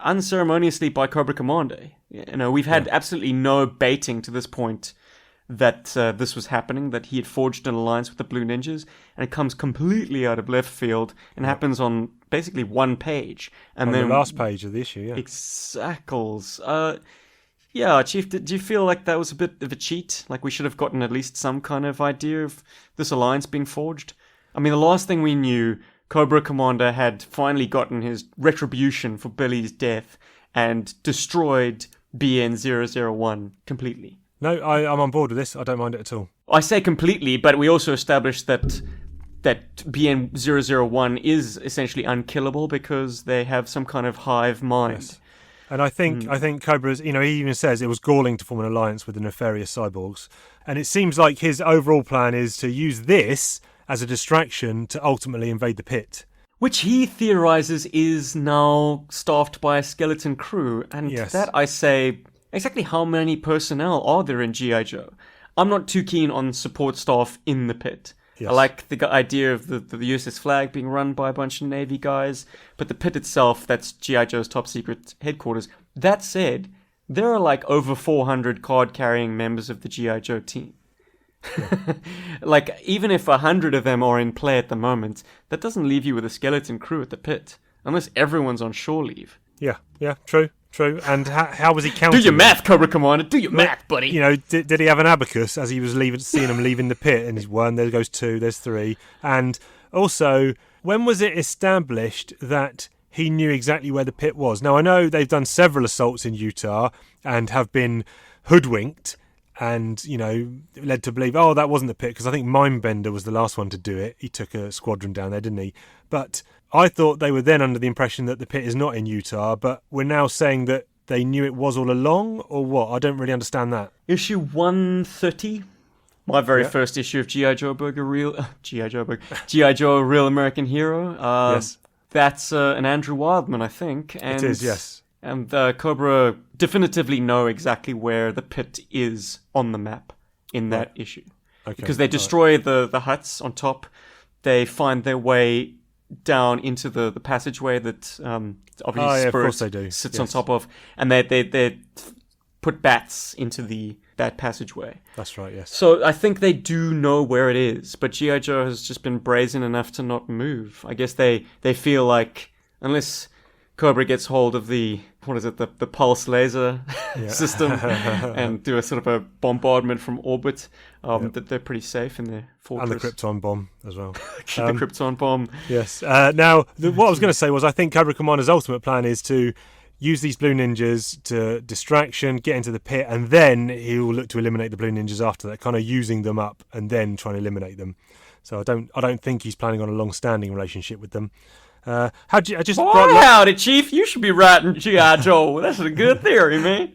unceremoniously by Cobra Commander. You know, we've had absolutely no baiting to this point that this was happening, that he had forged an alliance with the blue ninjas, and it comes completely out of left field and happens on basically one page. And on then the last page of the issue, yeah. Exactly. Yeah, Chief, do you feel like that was a bit of a cheat? Like we should have gotten at least some kind of idea of this alliance being forged? I mean, the last thing we knew, Cobra Commander had finally gotten his retribution for Billy's death and destroyed BN-001 completely. No, I'm on board with this. I don't mind it at all. I say completely, but we also established that BN-001 is essentially unkillable because they have some kind of hive mind. Yes. And I think Cobra's, he even says it was galling to form an alliance with the nefarious cyborgs. And it seems like his overall plan is to use this as a distraction to ultimately invade the pit. Which he theorizes is now staffed by a skeleton crew. And that, I say, exactly how many personnel are there in G.I. Joe? I'm not too keen on support staff in the pit. Yes. I like the idea of the USS Flag being run by a bunch of Navy guys, but the pit itself, that's G.I. Joe's top secret headquarters. That said, there are like over 400 card-carrying members of the G.I. Joe team. Yeah. Like, even if 100 of them are in play at the moment, that doesn't leave you with a skeleton crew at the pit, unless everyone's on shore leave. Yeah, true. And how was he counting? Do your math, Cobra Commander. Do your math, buddy. Did he have an abacus as he was seeing them leaving the pit? And he's 1, there goes 2, there's 3. And also, when was it established that he knew exactly where the pit was? Now, I know they've done several assaults in Utah and have been hoodwinked and, led to believe, that wasn't the pit, because I think Mindbender was the last one to do it. He took a squadron down there, didn't he? But I thought they were then under the impression that the pit is not in Utah, but we're now saying that they knew it was all along, or what? I don't really understand that. Issue 130, my very first issue of G.I. Joe G.I. Joe, a Real American Hero. Yes. That's an Andrew Wildman, I think. And, it is, yes. And Cobra definitively know exactly where the pit is on the map in that issue. Okay. Because they destroy the huts on top. They find their way down into the passageway that obviously Spirit sits on top of, and they put bats into that passageway. That's right, yes. So I think they do know where it is, but G.I. Joe has just been brazen enough to not move. I guess they feel like, unless Cobra gets hold of the pulse laser system and do a sort of a bombardment from orbit, that they're pretty safe in their fortress. And the Krypton bomb as well. The Krypton bomb. Yes. Now, what I was going to say was I think Cobra Commander's ultimate plan is to use these blue ninjas to distraction, get into the pit, and then he will look to eliminate the blue ninjas after that, kind of using them up and then trying to eliminate them. So I don't think he's planning on a long-standing relationship with them. Howdy, Chief. You should be writing G.I. Joe. That's a good theory, man.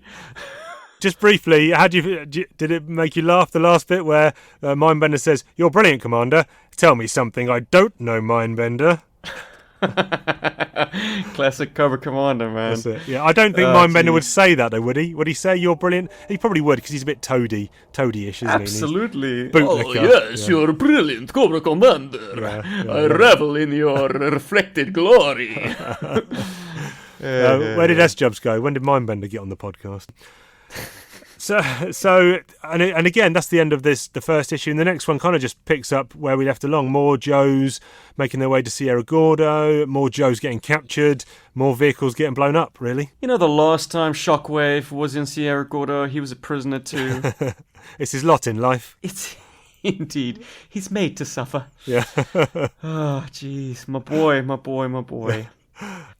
Just briefly, did it make you laugh, the last bit where Mindbender says, "You're brilliant, Commander. Tell me something I don't know, Mindbender." Classic Cobra Commander, man. That's it. Yeah, I don't think Mindbender would say that, though, would he? Would he say you're brilliant? He probably would, because he's a bit toady-ish, isn't Absolutely. he? Oh, yes, you're brilliant, Cobra Commander. I revel in your reflected glory. Where did S-Jubbs go? When did Mindbender get on the podcast? So, and again, that's the end of the first issue. And the next one kind of just picks up where we left along. More Joes making their way to Sierra Gordo, more Joes getting captured, more vehicles getting blown up, really. The last time Shockwave was in Sierra Gordo, he was a prisoner too. It's his lot in life. It's indeed. He's made to suffer. Yeah. Oh, jeez. My boy.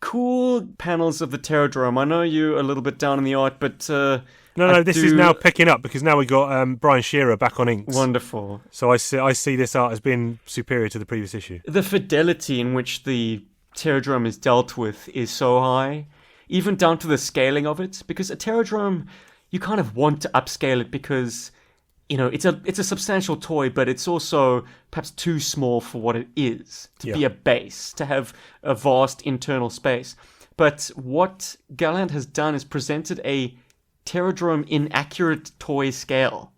Cool panels of the Terradrome. I know you're a little bit down in the art, but... No, this is now picking up because now we got Brian Shearer back on inks. Wonderful. So I see this art as being superior to the previous issue. The fidelity in which the Terradrome is dealt with is so high, even down to the scaling of it, because a Terradrome, you kind of want to upscale it because, you know, it's a substantial toy, but it's also perhaps too small for what it is, to be a base, to have a vast internal space. But what Gallant has done is presented a Terradrome inaccurate toy scale.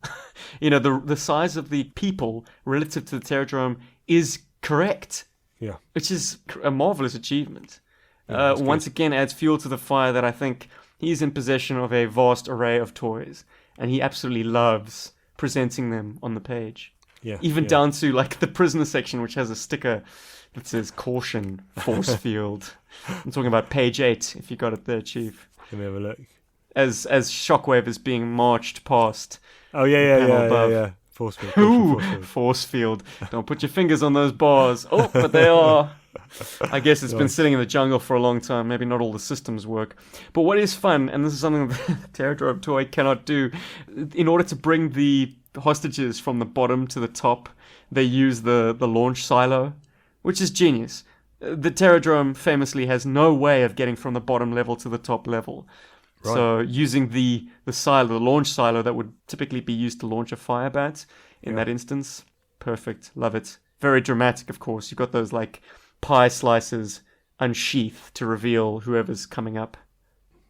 You know, the size of the people relative to the Terradrome is correct. Yeah. Which is a marvelous achievement. Once again adds fuel to the fire that I think he's in possession of a vast array of toys. And he absolutely loves presenting them on the page. Yeah. Even down to like the prisoner section, which has a sticker that says caution, force field. I'm talking about page 8, if you got it there, Chief. Let me have a look. As Shockwave is being marched past. Oh, yeah. Force field. Ooh, force field. Don't put your fingers on those bars. Oh, but they are. I guess it's been sitting in the jungle for a long time. Maybe not all the systems work. But what is fun, and this is something that the Terradrome toy cannot do, in order to bring the hostages from the bottom to the top, they use the launch silo, which is genius. The Terradrome famously has no way of getting from the bottom level to the top level. Right. So using the silo, the launch silo that would typically be used to launch a firebat in that instance, perfect, love it. Very dramatic, of course. You've got those like pie slices unsheath to reveal whoever's coming up.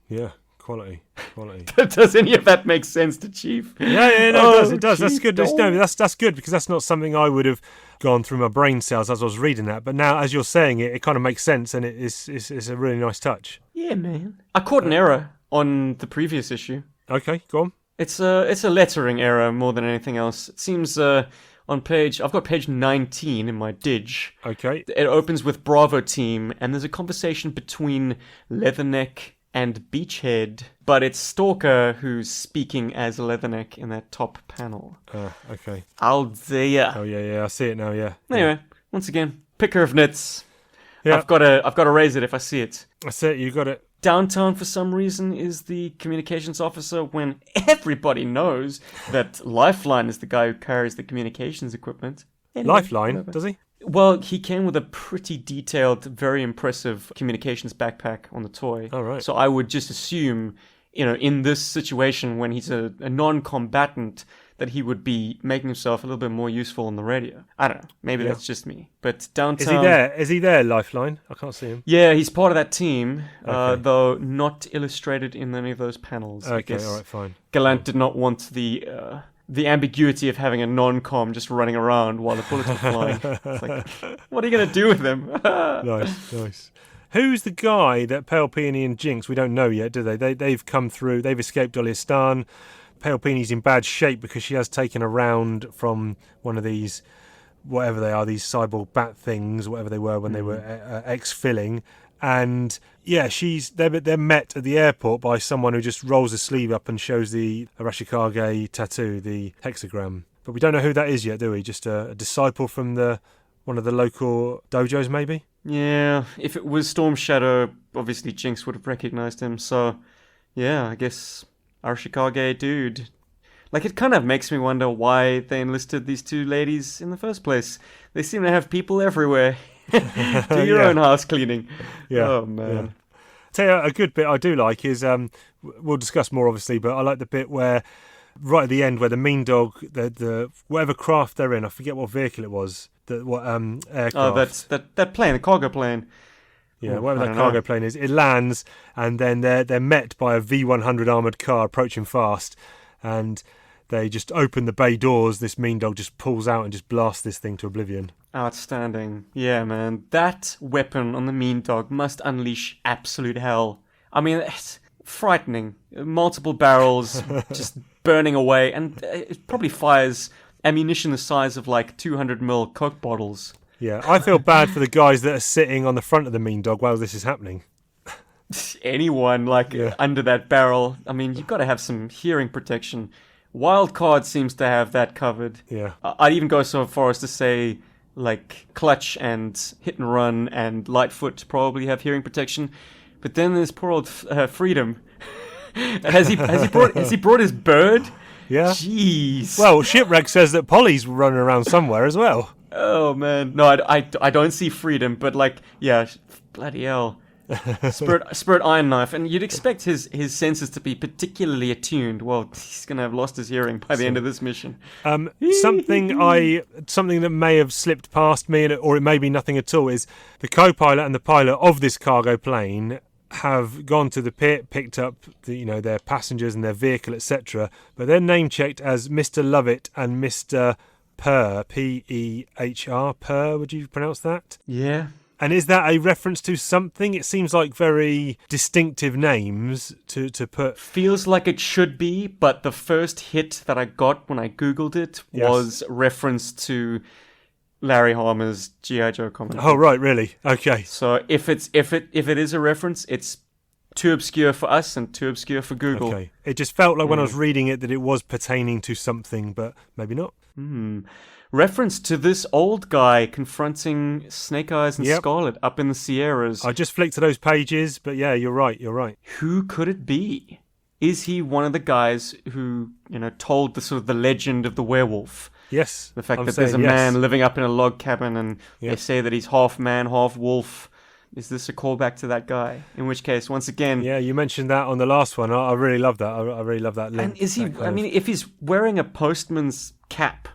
Yeah, quality. Does any of that make sense to Chief? Yeah, it does. It does. That's good. No, that's good because that's not something I would have gone through my brain cells as I was reading that. But now, as you're saying it, it kind of makes sense, and it's a really nice touch. Yeah, man. I caught an error on the previous issue. Okay, go on. It's a lettering error more than anything else. It seems on I've got page 19 in my dig. Okay. It opens with Bravo Team, and there's a conversation between Leatherneck and Beachhead, but it's Stalker who's speaking as Leatherneck in that top panel. Okay. Aldea. Oh yeah, I see it now. Yeah. Anyway, once again, picker of nits. Yeah. I've got to raise it if I see it. That's it. You got it. Downtown, for some reason, is the communications officer when everybody knows that Lifeline is the guy who carries the communications equipment. Anyway, Lifeline, whatever. Does he? Well, he came with a pretty detailed, very impressive communications backpack on the toy. Oh, right. So I would just assume, you know, in this situation when he's a non-combatant, that he would be making himself a little bit more useful on the radio. I don't know. Maybe that's just me. But downtown... Is he there, Lifeline? I can't see him. Yeah, he's part of that team, Okay. though not illustrated in any of those panels. Okay, all right, fine. Gallant did not want the ambiguity of having a non-com just running around while the bullets are flying. It's like, what are you going to do with him? Nice. Who's the guy that Pale Peony and Jinx, we don't know yet, do they? They've come through, they've escaped Dolistan. Pale Peony's in bad shape because she has taken a round from one of these, whatever they are, these cyborg bat things, whatever they were when they were exfilling. And yeah, they're met at the airport by someone who just rolls a sleeve up and shows the Arashikage tattoo, the hexagram. But we don't know who that is yet, do we? Just a disciple from one of the local dojos, maybe? Yeah, if it was Storm Shadow, obviously Jinx would have recognized him. So yeah, I guess Arashikage dude. Like, it kind of makes me wonder why they enlisted these two ladies in the first place. They seem to have people everywhere. Do your own house cleaning. Yeah. Oh, man. Yeah. Tell you a good bit I do like is, we'll discuss more obviously, but I like the bit where, right at the end, where the Meandog, the whatever craft they're in, I forget what vehicle it was, aircraft. Oh, that's that plane, the cargo plane. Yeah, whatever that cargo plane is, it lands, and then they're met by a V100 armoured car approaching fast, and they just open the bay doors. This Meandog just pulls out and just blasts this thing to oblivion. Outstanding. Yeah, man. That weapon on the Meandog must unleash absolute hell. I mean, it's frightening. Multiple barrels just burning away, and it probably fires ammunition the size of like 200ml Coke bottles. Yeah, I feel bad for the guys that are sitting on the front of the Meandog while this is happening. Anyone under that barrel. I mean, you've got to have some hearing protection. Wildcard seems to have that covered. Yeah. I'd even go so far as to say, like, Clutch and Hit and Run and Lightfoot probably have hearing protection. But then there's poor old Freedom. Has he brought his bird? Yeah. Jeez. Well, Shipwreck says that Polly's running around somewhere as well. Oh, man. No, I don't see Freedom, but, like, yeah, bloody hell. Spirit Iron Knife, and you'd expect his senses to be particularly attuned. Well, he's going to have lost his hearing by the end of this mission. Something that may have slipped past me, or it may be nothing at all, is the co-pilot and the pilot of this cargo plane have gone to the pit, picked up their passengers and their vehicle, etc. But they're name checked as Mr. Lovett and Mr. Pehr, P-E-H-R, Pehr. Would you pronounce that? Yeah. And is that a reference to something? It seems like very distinctive names to put. Feels like it should be, but the first hit that I got when I Googled it was reference to Larry Hama's G.I. Joe comic. Oh, right, really? Okay. So if it is a reference, it's too obscure for us and too obscure for Google. Okay. It just felt like when I was reading it that it was pertaining to something, but maybe not. Reference to this old guy confronting Snake Eyes and Scarlet up in the Sierras. I just flicked to those pages, but yeah, you're right. Who could it be? Is he one of the guys who, told the sort of the legend of the werewolf? Yes. The fact that there's a man living up in a log cabin and they say that he's half man, half wolf. Is this a callback to that guy? In which case, once again... Yeah, you mentioned that on the last one. I really love that. I really love that link. And is he... if he's wearing a postman's cap...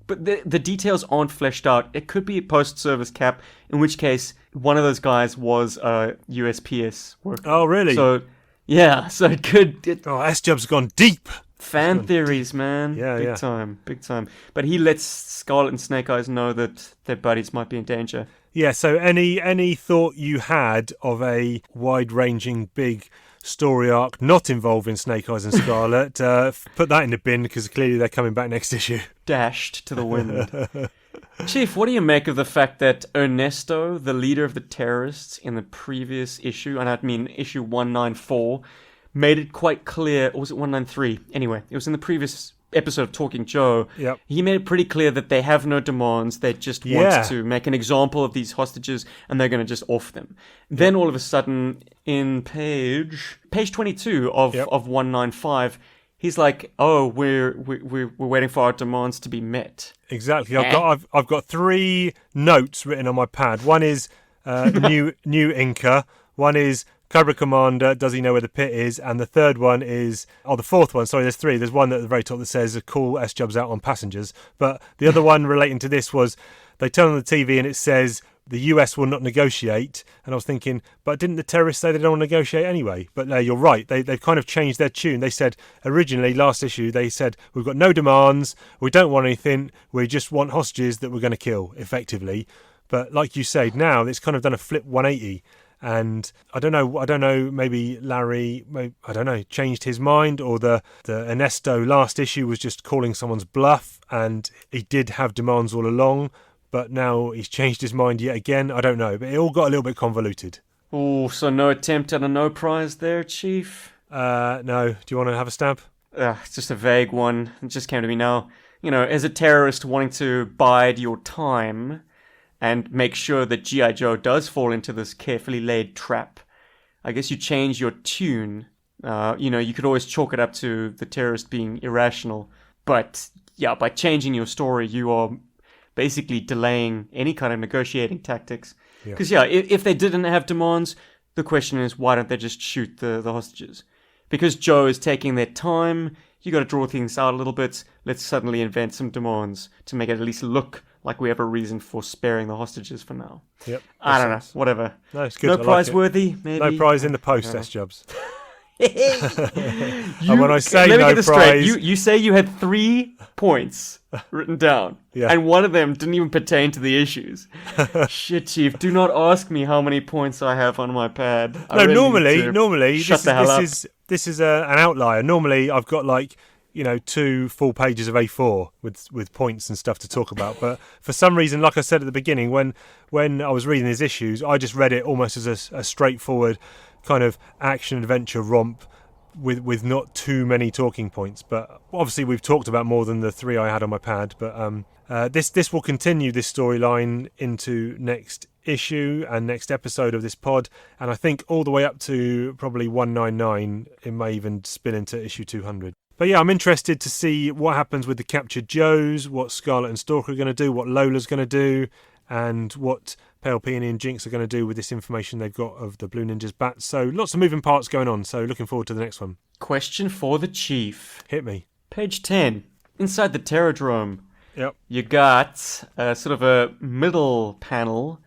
But the details aren't fleshed out. It could be a post-service cap, in which case one of those guys was a USPS worker. Oh, really? So it could... S-Jubbs gone deep. Fan theories, man. Yeah, Big time. But he lets Scarlet and Snake Eyes know that their buddies might be in danger. Yeah, so any thought you had of a wide-ranging, big story arc not involving Snake Eyes and Scarlet, put that in the bin, because clearly they're coming back next issue. Dashed to the wind. Chief, what do you make of the fact that Ernesto, the leader of the terrorists in the previous issue, and I mean issue 194, made it quite clear, or was it 193? Anyway, it was in the previous episode of Talking Joe. Yep. He made it pretty clear that they have no demands. They just want to make an example of these hostages, and they're going to just off them. Then all of a sudden, in page 22 of 195, he's like, "Oh, we're waiting for our demands to be met." Exactly. I've got 3 notes written on my pad. One is new Inca. One is Cobra Commander, does he know where the pit is? And the third one is... Oh, the fourth one, sorry, there's 3. There's one at the very top that says, call S-Jubbs out on passengers. But the other one relating to this was, they turn on the TV and it says, the US will not negotiate. And I was thinking, but didn't the terrorists say they don't want to negotiate anyway? But no, you're right. They've kind of changed their tune. They said, originally, last issue, they said, we've got no demands, we don't want anything, we just want hostages that we're going to kill, effectively. But like you said, now it's kind of done a flip 180. And I don't know, maybe Larry, changed his mind, or the Ernesto last issue was just calling someone's bluff, and he did have demands all along, but now he's changed his mind yet again. I don't know, but it all got a little bit convoluted. Oh, so no attempt at a no prize there, Chief? No. Do you want to have a stab? It's just a vague one. It just came to me now. As a terrorist wanting to bide your time and make sure that G.I. Joe does fall into this carefully laid trap, I guess you change your tune. You could always chalk it up to the terrorist being irrational. But, yeah, by changing your story, you are basically delaying any kind of negotiating tactics. Because, if they didn't have demands, the question is, why don't they just shoot the hostages? Because Joe is taking their time, you got to draw things out a little bit. Let's suddenly invent some demands to make it at least look like we have a reason for sparing the hostages for now. Yep. I don't know. Whatever. No, it's good. No prize worthy, maybe. No prize in the post, S-Jubbs. And when I say let me no get this prize... straight. You say you had 3 points written down. Yeah. And one of them didn't even pertain to the issues. Shit, Chief. Do not ask me how many points I have on my pad. No, normally shut the hell up. This is an outlier. Normally, I've got 2 full pages of A4 with points and stuff to talk about. But for some reason, like I said at the beginning, when I was reading these issues, I just read it almost as a straightforward kind of action-adventure romp with not too many talking points. But obviously, we've talked about more than the 3 I had on my pad. But this will continue this storyline into next issue and next episode of this pod, and I think all the way up to probably 199. It may even spill into issue 200. But yeah, I'm interested to see what happens with the captured Joes, what Scarlet and Stalker are going to do, what Lola's going to do, and what Pale Peony and Jinx are going to do with this information they've got of the Blue Ninja's bats. So lots of moving parts going on. So looking forward to the next one. Question for the Chief. Hit me. Page 10. Inside the Terradrome, Yep. you got sort of a middle panel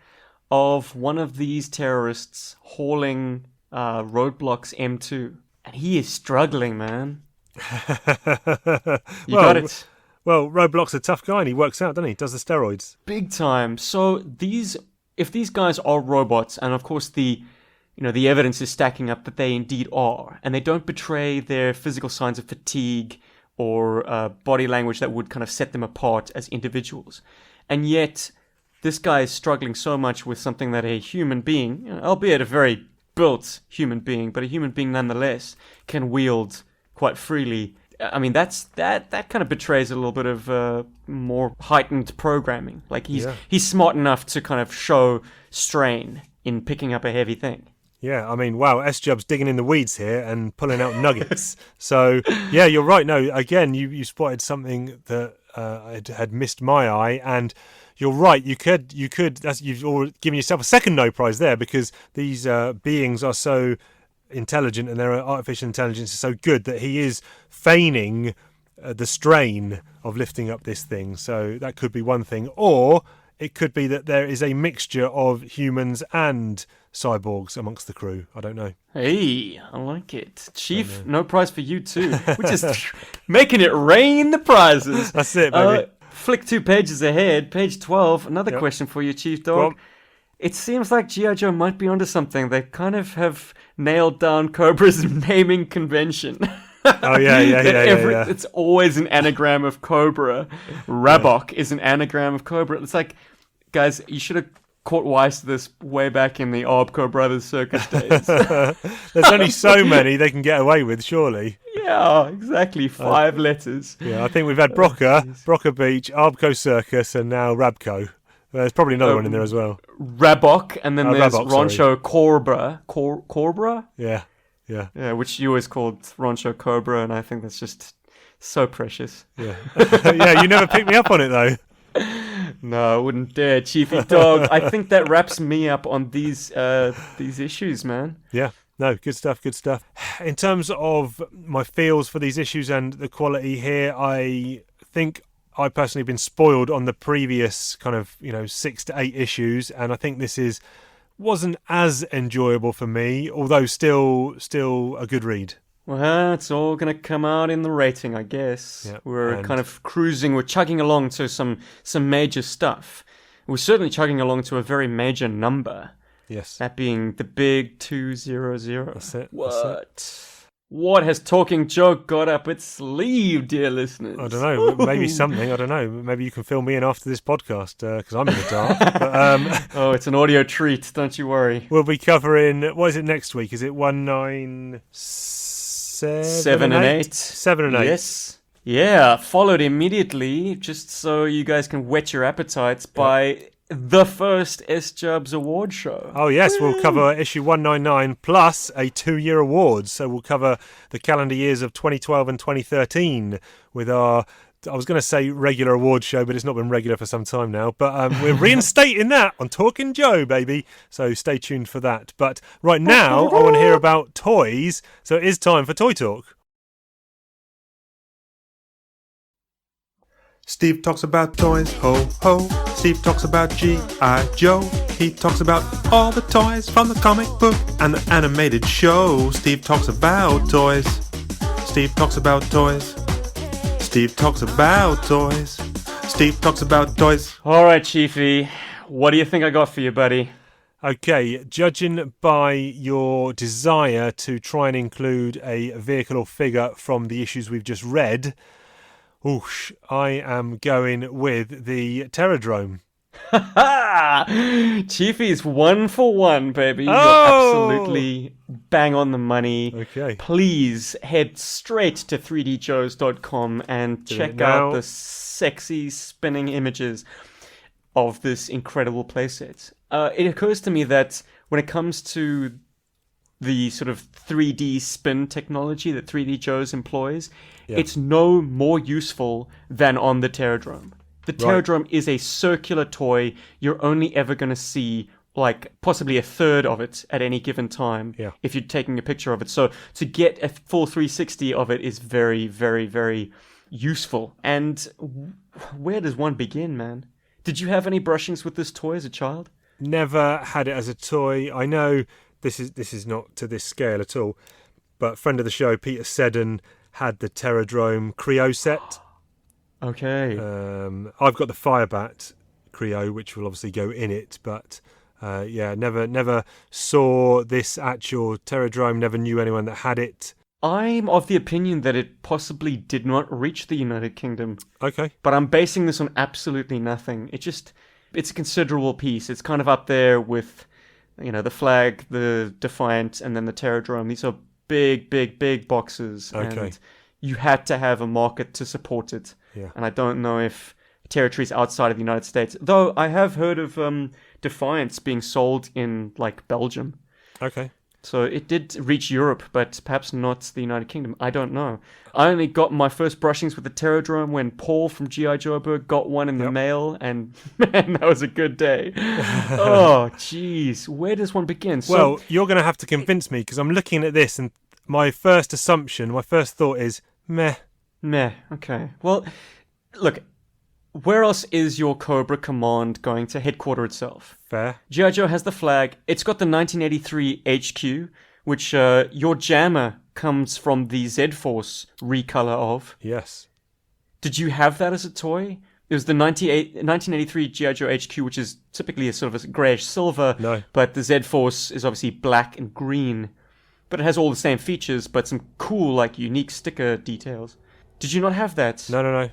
of one of these terrorists hauling Roadblock's M2. And he is struggling, man. You got it. Well, Roadblock's a tough guy and he works out, doesn't he? Does the steroids. Big time. So if these guys are robots, and of course the evidence is stacking up that they indeed are, and they don't betray their physical signs of fatigue or body language that would kind of set them apart as individuals. And yet, this guy is struggling so much with something that a human being, albeit a very built human being, but a human being nonetheless, can wield quite freely. I mean, that kind of betrays a little bit of more heightened programming. Like he's smart enough to kind of show strain in picking up a heavy thing. Yeah, I mean, wow, S-Jubbs digging in the weeds here and pulling out nuggets. So, yeah, you're right. No, again, you spotted something that had missed my eye, and you're right. You've given yourself a second no prize there, because these beings are so intelligent and their artificial intelligence is so good that he is feigning the strain of lifting up this thing. So that could be one thing. Or it could be that there is a mixture of humans and cyborgs amongst the crew. I don't know. Hey, I like it. Chief, no prize for you too. We're just making it rain the prizes. That's it, baby. Flick 2 pages ahead. Page 12. Another question for you, Chief Dog. It seems like G.I. Joe might be onto something. They kind of have nailed down Cobra's naming convention. Oh, yeah. It's always an anagram of Cobra. Rabok is an anagram of Cobra. It's like, guys, you should have caught wise to this way back in the Arbco Brothers circus days. There's only so many they can get away with, surely. Yeah, exactly. 5 letters. Yeah, I think we've had Broca Beach, Arbco Circus, and now Rabco. There's probably another one in there as well. Rabok, and then there's Rabok, Rancho Cobra. Cobra? Yeah. Yeah, which you always called Rancho Cobra, and I think that's just so precious. Yeah. Yeah, you never picked me up on it, though. No, I wouldn't dare, Chiefy Dog. I think that wraps me up on these issues, man. Yeah. No, good stuff. In terms of my feels for these issues and the quality here, I think I personally have been spoiled on the previous kind of 6 to 8 issues, and I think this wasn't as enjoyable for me, although still a good read. Well, it's all going to come out in the rating, I guess. Yeah, we're kind of cruising, we're chugging along to some major stuff. We're certainly chugging along to a very major number. Yes. That being the big 200. That's it. What has Talking Joe got up its sleeve, dear listeners? I don't know. Maybe something. I don't know. Maybe you can fill me in after this podcast, because I'm in the dark. But, oh, it's an audio treat. Don't you worry. We'll be covering... What is it next week? Is it 197 and 8? 7 and 8. Yes. Yeah, followed immediately, just so you guys can whet your appetites, by the first S-Jubbs award show. Oh, yes. We'll cover issue 199 plus a 2-year award. So we'll cover the calendar years of 2012 and 2013 with our... I was going to say regular award show, but it's not been regular for some time now. But we're reinstating that on Talking Joe, baby. So stay tuned for that. But right now, I want to hear about toys. So it is time for Toy Talk. Steve talks about toys, ho ho. Steve talks about G.I. Joe. He talks about all the toys from the comic book and the animated show. Steve talks about toys. Steve talks about toys. Steve talks about toys. Steve talks about toys. All right, Chiefy. What do you think I got for you, buddy? Okay, judging by your desire to try and include a vehicle or figure from the issues we've just read, oosh, I am going with the Terradrome. Chiefy's 1 for 1, baby. You're absolutely bang on the money. Okay. Please head straight to 3djoes.com and check out the sexy spinning images of this incredible playset. It occurs to me that when it comes to the sort of 3D spin technology that 3D Joes employs, it's no more useful than on the Terradrome. The Pterodrome is a circular toy. You're only ever going to see like possibly a third of it at any given time if you're taking a picture of it. So to get a full 360 of it is very, very, very useful. And where does one begin, man? Did you have any brushings with this toy as a child? Never had it as a toy. I know this is not to this scale at all, but friend of the show, Peter Seddon, had the Pterodrome Creo set. Okay. I've got the Firebat Creo, which will obviously go in it, but never saw this actual Pterodrome, never knew anyone that had it. I'm of the opinion that it possibly did not reach the United Kingdom. Okay. But I'm basing this on absolutely nothing. It's a considerable piece. It's kind of up there with, the flag, the Defiant, and then the Pterodrome. These are big, big, big boxes. Okay. And you had to have a market to support it. Yeah. And I don't know if territories outside of the United States, though I have heard of Defiants being sold in, like, Belgium. Okay. So it did reach Europe, but perhaps not the United Kingdom. I don't know. I only got my first brushings with the Pterodrome when Paul from G.I. Joeberg got one in the mail, and man, that was a good day. Oh, jeez. Where does one begin? Well, you're going to have to convince me, because I'm looking at this, and my first thought is, meh. Meh, okay. Well, look, where else is your Cobra Command going to headquarter itself? Fair. G.I. Joe has the flag. It's got the 1983 HQ, which your jammer comes from the Z-Force recolor of. Yes. Did you have that as a toy? It was the 1983 G.I. Joe HQ, which is typically a sort of a greyish silver. No. But the Z-Force is obviously black and green. But it has all the same features, but some cool, like, unique sticker details. Did you not have that? No.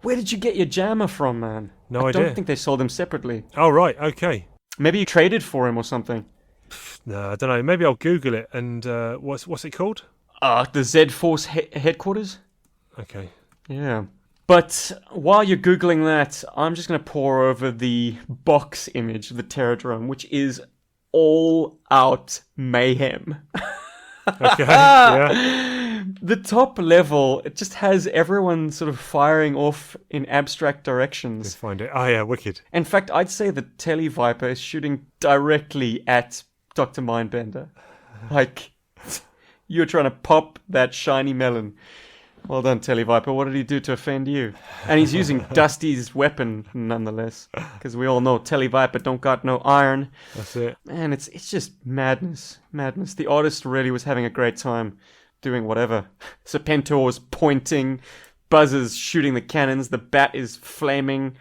Where did you get your jammer from, man? No I idea. don't think they sold them separately. Oh, right, okay. Maybe you traded for him or something. No, I don't know. Maybe I'll Google it. And what's it called? The Z-Force headquarters? Okay. Yeah. But while you're Googling that, I'm just going to pour over the box image of the Pterodrome, which is all out mayhem. Okay, yeah. The top level, it just has everyone sort of firing off in abstract directions. Let's find it. Oh, yeah, wicked. In fact, I'd say the Televiper is shooting directly at Dr. Mindbender. Like, you're trying to pop that shiny melon. Well done, Televiper. What did he do to offend you? And he's using Dusty's weapon, nonetheless. Because we all know Televiper don't got no iron. That's it. Man, it's just madness. Madness. The artist really was having a great time doing whatever. Serpentor's pointing, Buzz's shooting the cannons, the bat is flaming.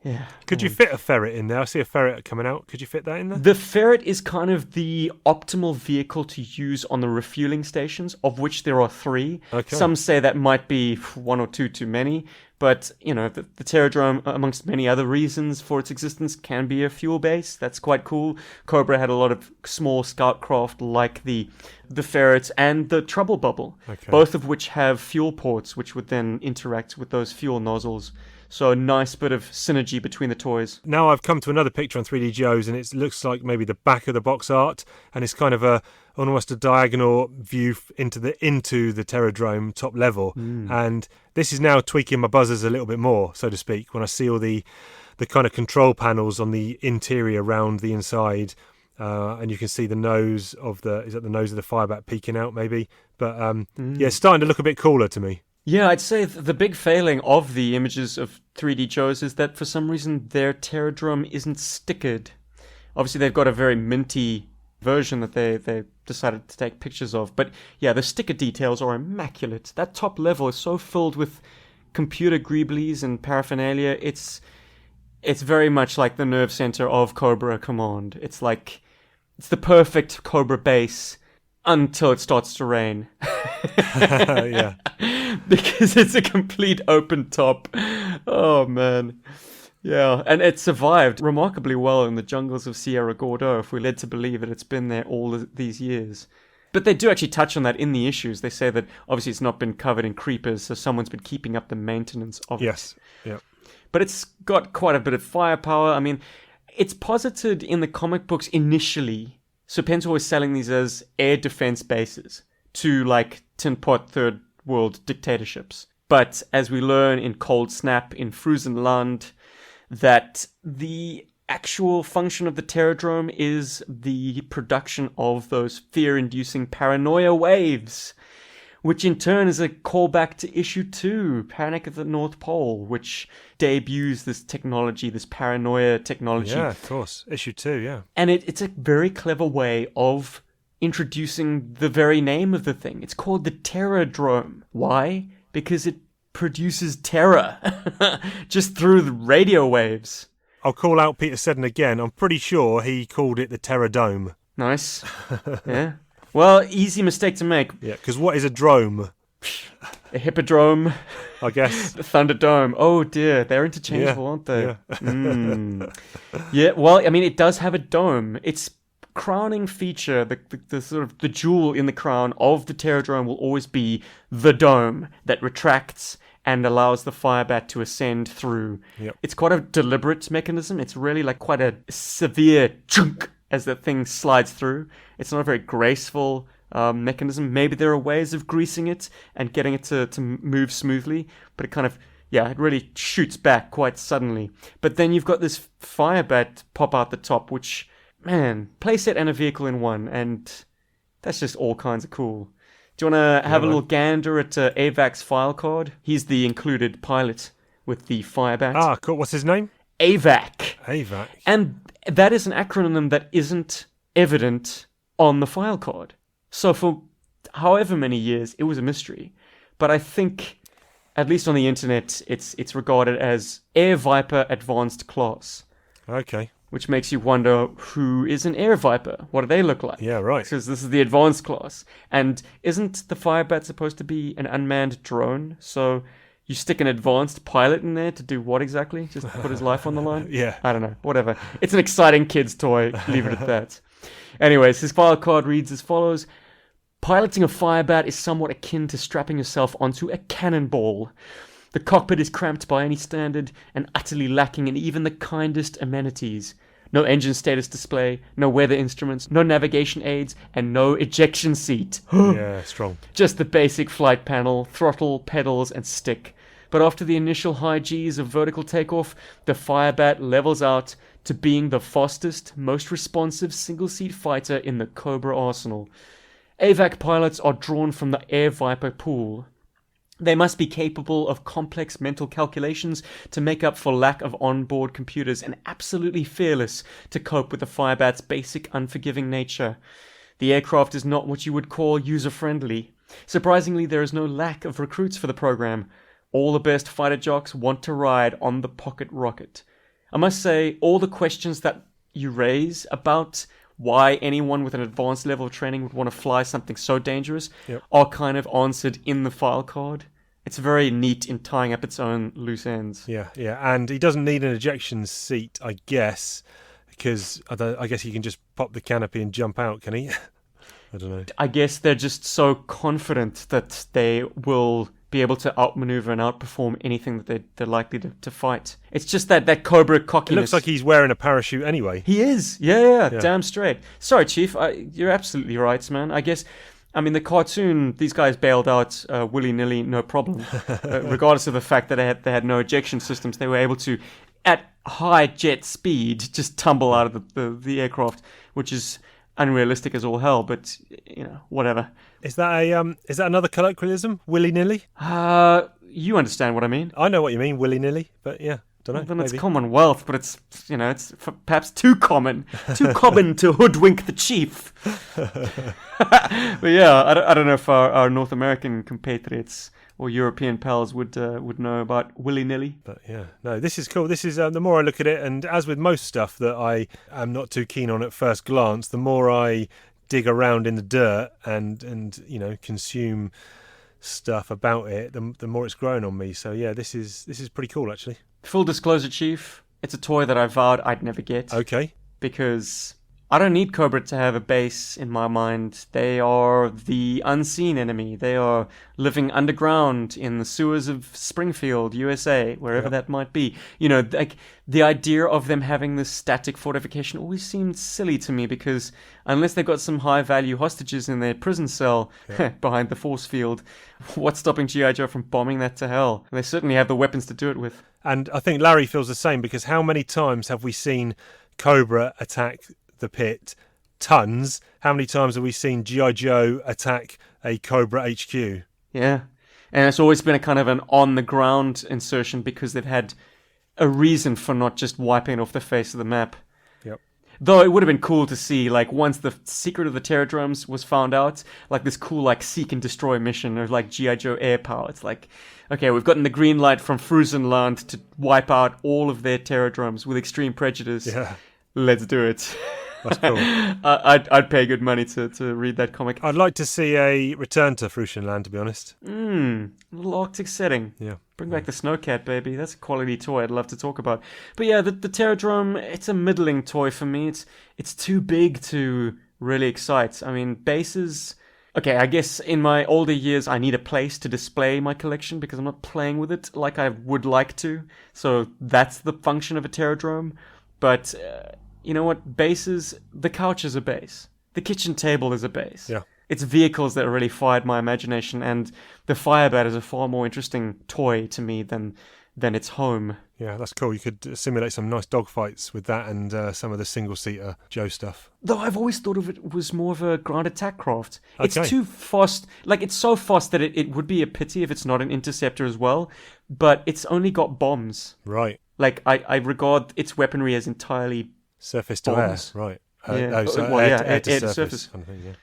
Yeah. Could you fit a ferret in there? I see a ferret coming out. Could you fit that in there? The ferret is kind of the optimal vehicle to use on the refueling stations, of which there are 3. Okay. Some say that might be 1 or 2 too many, but, the Pterodrome, amongst many other reasons for its existence, can be a fuel base. That's quite cool. Cobra had a lot of small scout craft like the ferrets and the Trouble Bubble, both of which have fuel ports, which would then interact with those fuel nozzles. So a nice bit of synergy between the toys. Now I've come to another picture on 3D Joe's, and it looks like maybe the back of the box art, and it's kind of almost a diagonal view into the Pterodrome top level. And this is now tweaking my buzzers a little bit more, so to speak, when I see all the kind of control panels on the interior around the inside. And you can see the nose of the Firebat peeking out maybe. But it's starting to look a bit cooler to me. Yeah, I'd say the big failing of the images of 3D Joes is that for some reason their Pterodrome isn't stickered. Obviously they've got a very minty version that they decided to take pictures of. But yeah, the sticker details are immaculate. That top level is so filled with computer greeblies and paraphernalia. It's very much like the nerve center of Cobra Command. It's the perfect Cobra base until it starts to rain. Yeah. Because it's a complete open top. Oh, man. Yeah, and it survived remarkably well in the jungles of Sierra Gordo, if we're led to believe that it's been there all these years. But they do actually touch on that in the issues. They say that obviously it's not been covered in creepers, so someone's been keeping up the maintenance of it. Yes, yeah. But it's got quite a bit of firepower. I mean, it's posited in the comic books initially. Serpentor was selling these as air defense bases to, like, tin pot third world dictatorships. But as we learn in Cold Snap in Frusenland, that the actual function of the Terradrome is the production of those fear-inducing paranoia waves, which in turn is a callback to issue 2, Panic at the North Pole, which debuts this technology, this paranoia technology. Yeah, of course. Issue 2, yeah. And it's a very clever way of introducing the very name of the thing. It's called the Terradrome. Why? Because it produces terror just through the radio waves. I'll call out Peter Seddon again. I'm pretty sure he called it the Terradome. Nice. Yeah. Well, easy mistake to make. Yeah, because what is a drome? A hippodrome. I guess. The Thunderdome. Oh dear, they're interchangeable, aren't they? Yeah. Yeah, well, I mean, it does have a dome. Its crowning feature, the sort of the jewel in the crown of the Terradrome will always be the dome that retracts and allows the Firebat to ascend through. Yep. It's quite a deliberate mechanism. It's really like quite a severe chunk as the thing slides through. It's not a very graceful mechanism. Maybe there are ways of greasing it and getting it to move smoothly, but it kind of, it really shoots back quite suddenly. But then you've got this Firebat pop out the top, which, man, playset and a vehicle in one, and that's just all kinds of cool. Do you want to have a little gander at AVAC's file card? He's the included pilot with the Firebat. Ah, cool. What's his name? AVAC. AVAC. And that is an acronym that isn't evident on the file card. So for however many years, it was a mystery. But I think, at least on the internet, it's regarded as Air Viper Advanced Class. Okay. Which makes you wonder, who is an Air Viper? What do they look like? Yeah, right. Because this is the advanced class. And isn't the Firebat supposed to be an unmanned drone? So you stick an advanced pilot in there to do what exactly? Just put his life on the line? Yeah. I don't know. Whatever. It's an exciting kid's toy. Leave it at that. Anyways, his file card reads as follows. Piloting a Firebat is somewhat akin to strapping yourself onto a cannonball. The cockpit is cramped by any standard and utterly lacking in even the kindest amenities. No engine status display, no weather instruments, no navigation aids, and no ejection seat. Yeah, strong. Just the basic flight panel, throttle, pedals, and stick. But after the initial high Gs of vertical takeoff, the Firebat levels out to being the fastest, most responsive single-seat fighter in the Cobra arsenal. AVAC pilots are drawn from the Air Viper pool. They must be capable of complex mental calculations to make up for lack of onboard computers and absolutely fearless to cope with the Firebat's basic unforgiving nature. The aircraft is not what you would call user-friendly. Surprisingly, there is no lack of recruits for the program. All the best fighter jocks want to ride on the pocket rocket. I must say, all the questions that you raise about why anyone with an advanced level of training would want to fly something so dangerous are kind of answered in the file card. It's very neat in tying up its own loose ends. Yeah, and he doesn't need an ejection seat, I guess, because I guess he can just pop the canopy and jump out, can he? I don't know. I guess they're just so confident that they will be able to outmaneuver and outperform anything that they're likely to fight. It's just that Cobra cockiness. It looks like he's wearing a parachute anyway. He is. Yeah. Damn straight. Sorry, Chief. You're absolutely right, man. I guess, I mean, the cartoon, these guys bailed out willy-nilly, no problem. Regardless of the fact that they had no ejection systems, they were able to, at high jet speed, just tumble out of the aircraft, which is unrealistic as all hell, but whatever. Is that another colloquialism? Willy-nilly? You understand what I mean. I know what you mean, willy-nilly, but yeah, don't know. Well, then maybe. it's commonwealth, but it's perhaps too common to hoodwink the chief. But yeah, I don't know if our North American compatriots or European pals would know about willy-nilly. But yeah, no, this is cool. This is the more I look at it, and as with most stuff that I am not too keen on at first glance, the more I dig around in the dirt and consume stuff about it, the more it's grown on me. So yeah, this is pretty cool actually. Full Full disclosure, Chief, it's a toy that I vowed I'd never get. Okay. Because I don't need Cobra to have a base in my mind. They are the unseen enemy. They are living underground in the sewers of Springfield, USA, wherever that might be. You know, like the idea of them having this static fortification always seemed silly to me, because unless they've got some high-value hostages in their prison cell behind the force field, what's stopping G.I. Joe from bombing that to hell? And they certainly have the weapons to do it with. And I think Larry feels the same, because how many times have we seen Cobra attack the pit? Tons. How many times have we seen G.I. Joe attack a Cobra HQ? Yeah. And it's always been a kind of an on-the-ground insertion, because they've had a reason for not just wiping it off the face of the map. Yep. Though it would have been cool to see, like, once the secret of the Terror Dromes was found out, like this cool, like, seek and destroy mission of, like, G.I. Joe air power. It's like, okay, we've gotten the green light from Frusenland to wipe out all of their Terror Dromes with extreme prejudice. Yeah. Let's do it. That's cool. I'd pay good money to read that comic. I'd like to see a return to Frusenland, to be honest. A little Arctic setting. Yeah. Bring back the Snowcat, baby. That's a quality toy I'd love to talk about. But yeah, the Terradrome, it's a middling toy for me. It's too big to really excite. I mean, bases... Okay, I guess in my older years, I need a place to display my collection, because I'm not playing with it like I would like to. So that's the function of a Terradrome. But... you know what? Bases, the couch is a base. The kitchen table is a base. Yeah. It's vehicles that really fired my imagination, and the Firebat is a far more interesting toy to me than its home. Yeah, that's cool. You could simulate some nice dogfights with that and some of the single-seater Joe stuff. Though I've always thought of it was more of a ground attack craft. Okay. It's too fast. Like, it's so fast that it would be a pity if it's not an interceptor as well, but it's only got bombs. Right. Like, I regard its weaponry as entirely... Surface to bombs. air, right. Yeah. Air to surface kind of thing, yeah.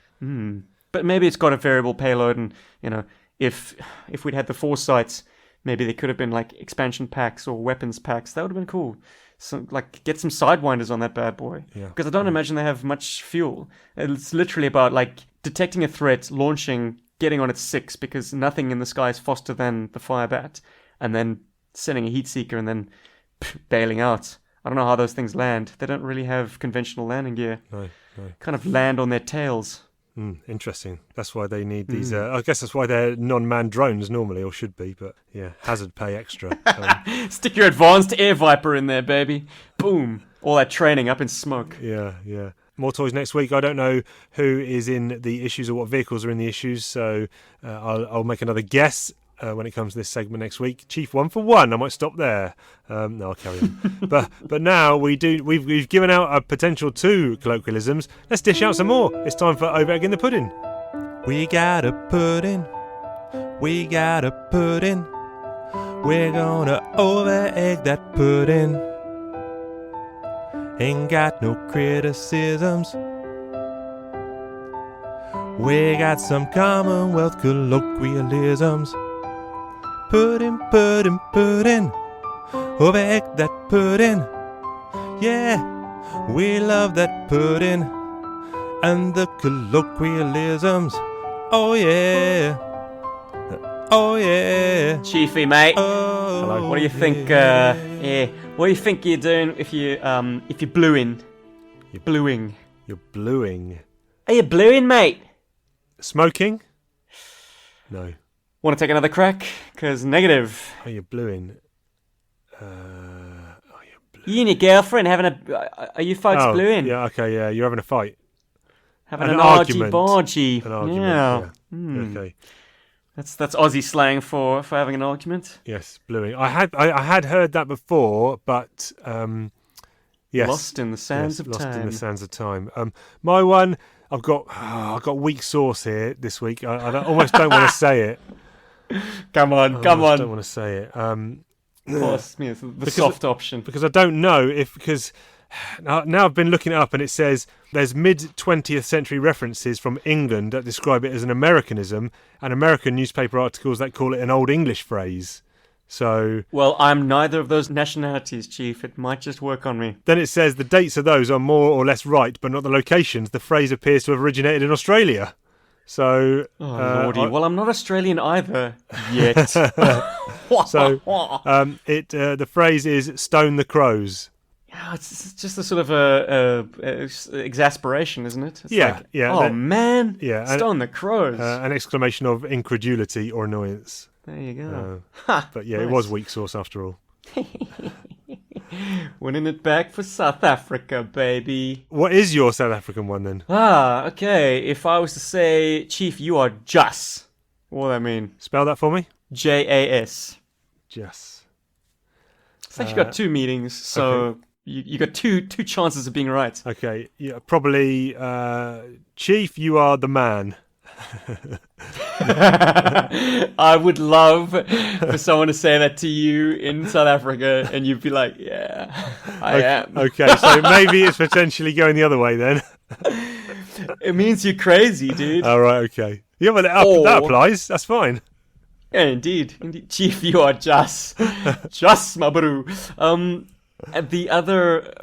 But maybe it's got a variable payload, and, you know, if we'd had the foresight, maybe there could have been, like, expansion packs or weapons packs. That would have been cool. So, like, get some sidewinders on that bad boy. Yeah. Because I don't imagine they have much fuel. It's literally about, like, detecting a threat, launching, getting on its 6, because nothing in the sky is faster than the Firebat, and then sending a heat seeker and then bailing out. I don't know how those things land. They don't really have conventional landing gear. No. Kind of land on their tails. Interesting. That's why they need these... I guess that's why they're non-manned drones normally, or should be, but yeah, hazard pay extra. Stick your advanced air viper in there, baby. Boom. All that training up in smoke. Yeah. More toys next week. I don't know who is in the issues or what vehicles are in the issues, so I'll make another guess when it comes to this segment next week. Chief 1 for 1. I might stop there. No, I'll carry on. but now we've given out a potential 2 colloquialisms. Let's dish out some more. It's time for over egg in the pudding. We got a pudding. We got a pudding. We're gonna over egg that pudding. Ain't got no criticisms. We got some commonwealth colloquialisms. Pudding, pudding, pudding. Over egg that pudding. Yeah, we love that pudding. And the colloquialisms. Oh yeah. Oh yeah. Chiefy, mate. Oh, hello. What do you think? What do you think you're doing if you blew in? You're bluing. You're bluing. Are you bluing, mate? Smoking? No. Want to take another crack? Because negative. Oh, you're bluing. You and your girlfriend having a... Are you folks bluing? Yeah, okay, yeah. You're having a fight. Having an argument. argy-bargy. An argument, yeah. Okay. That's Aussie slang for having an argument. Yes, bluing. I had heard that before, but yes. Lost in the sands of time. Lost in the sands of time. My one, I've got weak sauce here this week. I almost don't want to say it. Come on. I don't want to say it. Course, yeah, the soft option. Because I don't know because now I've been looking it up and it says there's mid-20th century references from England that describe it as an Americanism and American newspaper articles that call it an Old English phrase. So... Well, I'm neither of those nationalities, Chief. It might just work on me. Then it says the dates of those are more or less right, but not the locations. The phrase appears to have originated in Australia. So... Lordy. Well, I'm not Australian either, yet. So, the phrase is stone the crows. Oh, it's just a sort of a exasperation, isn't it? It's Yeah, like, yeah, oh that- man, yeah, and- stone the crows. an exclamation of incredulity or annoyance. There you go. But yeah, it was weak sauce after all. Winning it back for South Africa, baby. What is your South African one then? Okay. If I was to say, Chief, you are Jas. What would that mean? Spell that for me. Jas. Just. It's like you got two meanings, so okay. you got two chances of being right. Okay, yeah, probably Chief, you are the man. I would love for someone to say that to you in South Africa, and you'd be like, "Yeah, I am." Okay, so maybe it's potentially going the other way then. It means you're crazy, dude. All right, okay. Yeah, well, Or- that applies. That's fine. Yeah, indeed. Chief, you are just my bro. The other,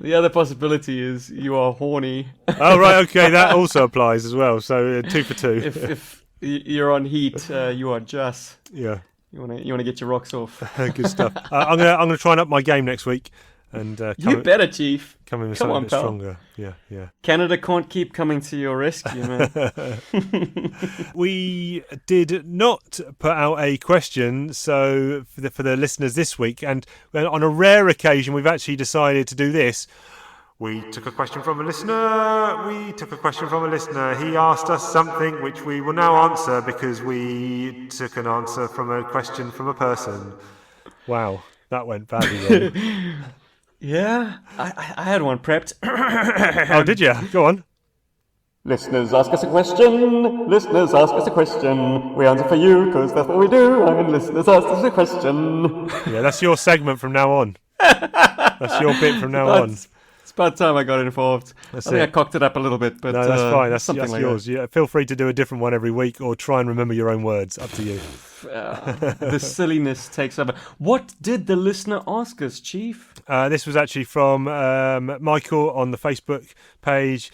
the other possibility is you are horny. Oh, right, okay, that also applies as well. So 2 for 2. If you're on heat, you are just. Yeah, You wanna get your rocks off. good stuff. I'm gonna try and up my game next week and You better, Chief. come in with Come something on, a bit pal. stronger. Yeah. Canada can't keep coming to your rescue, man. We did not put out a question, so for the listeners this week, and on a rare occasion, we've actually decided to do this. We took a question from a listener. He asked us something which we will now answer because we took an answer from a question from a person. Wow, that went badly wrong. Yeah, I had one prepped. Oh, did you? Go on. Listeners ask us a question. Listeners ask us a question. We answer for you because that's what we do. And listeners ask us a question. Yeah, that's your segment from now on. That's your bit from now on. It's about time I got involved. That's I think it. I cocked it up a little bit, but No, that's fine. That's something like yours. Yeah, feel free to do a different one every week or try and remember your own words. Up to you. that. The silliness takes over. What did the listener ask us, Chief? This was actually from Michael on the Facebook page.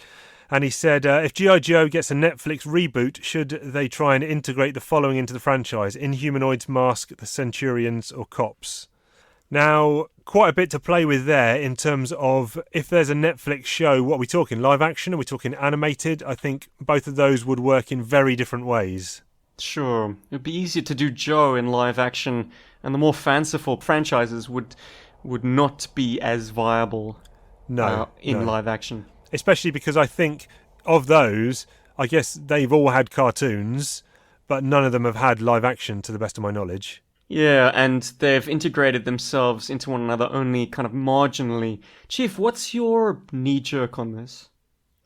And he said, if G.I. Joe gets a Netflix reboot, should they try and integrate the following into the franchise? Inhumanoids, Mask, the Centurions, or Cops? Now, quite a bit to play with there in terms of if there's a Netflix show, what are we talking? Live action? Are we talking animated? I think both of those would work in very different ways. Sure. It'd be easier to do Joe in live action, and the more fanciful franchises would not be as viable in live action. Especially because I think of those, I guess they've all had cartoons, but none of them have had live action to the best of my knowledge. Yeah, and they've integrated themselves into one another only kind of marginally. Chief, what's your knee-jerk on this?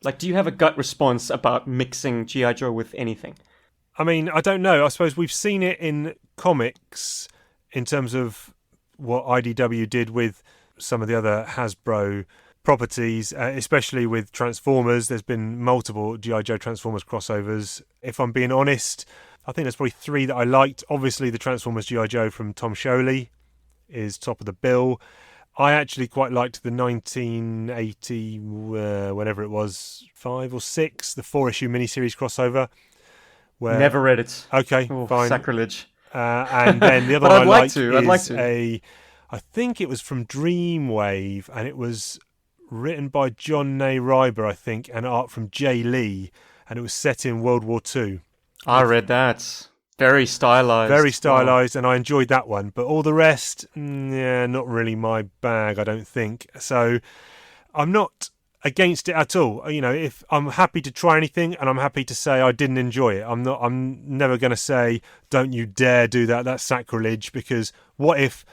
Like, do you have a gut response about mixing G.I. Joe with anything? I mean, I don't know. I suppose we've seen it in comics in terms of what IDW did with some of the other Hasbro properties, especially with Transformers. There's been multiple G.I. Joe Transformers crossovers. If I'm being honest, I think there's probably 3 that I liked. Obviously, the Transformers G.I. Joe from Tom Scioli is top of the bill. I actually quite liked the 1980, whatever it was, 5 or 6, the 4-issue miniseries crossover. Where, Never read it. Okay, Oh, fine. sacrilege. And then the other But one I'd I like liked to, I'd like to. I think it was from Dreamwave, and it was written by John Nay Ryber, I think, and art from Jay Lee, and it was set in World War II. I read that. Very stylized. Very stylized, and I enjoyed that one. But all the rest, not really my bag, I don't think. So I'm not against it at all. You know, if I'm happy to try anything, and I'm happy to say I didn't enjoy it. I'm never going to say, don't you dare do that. That's sacrilege. Because what if,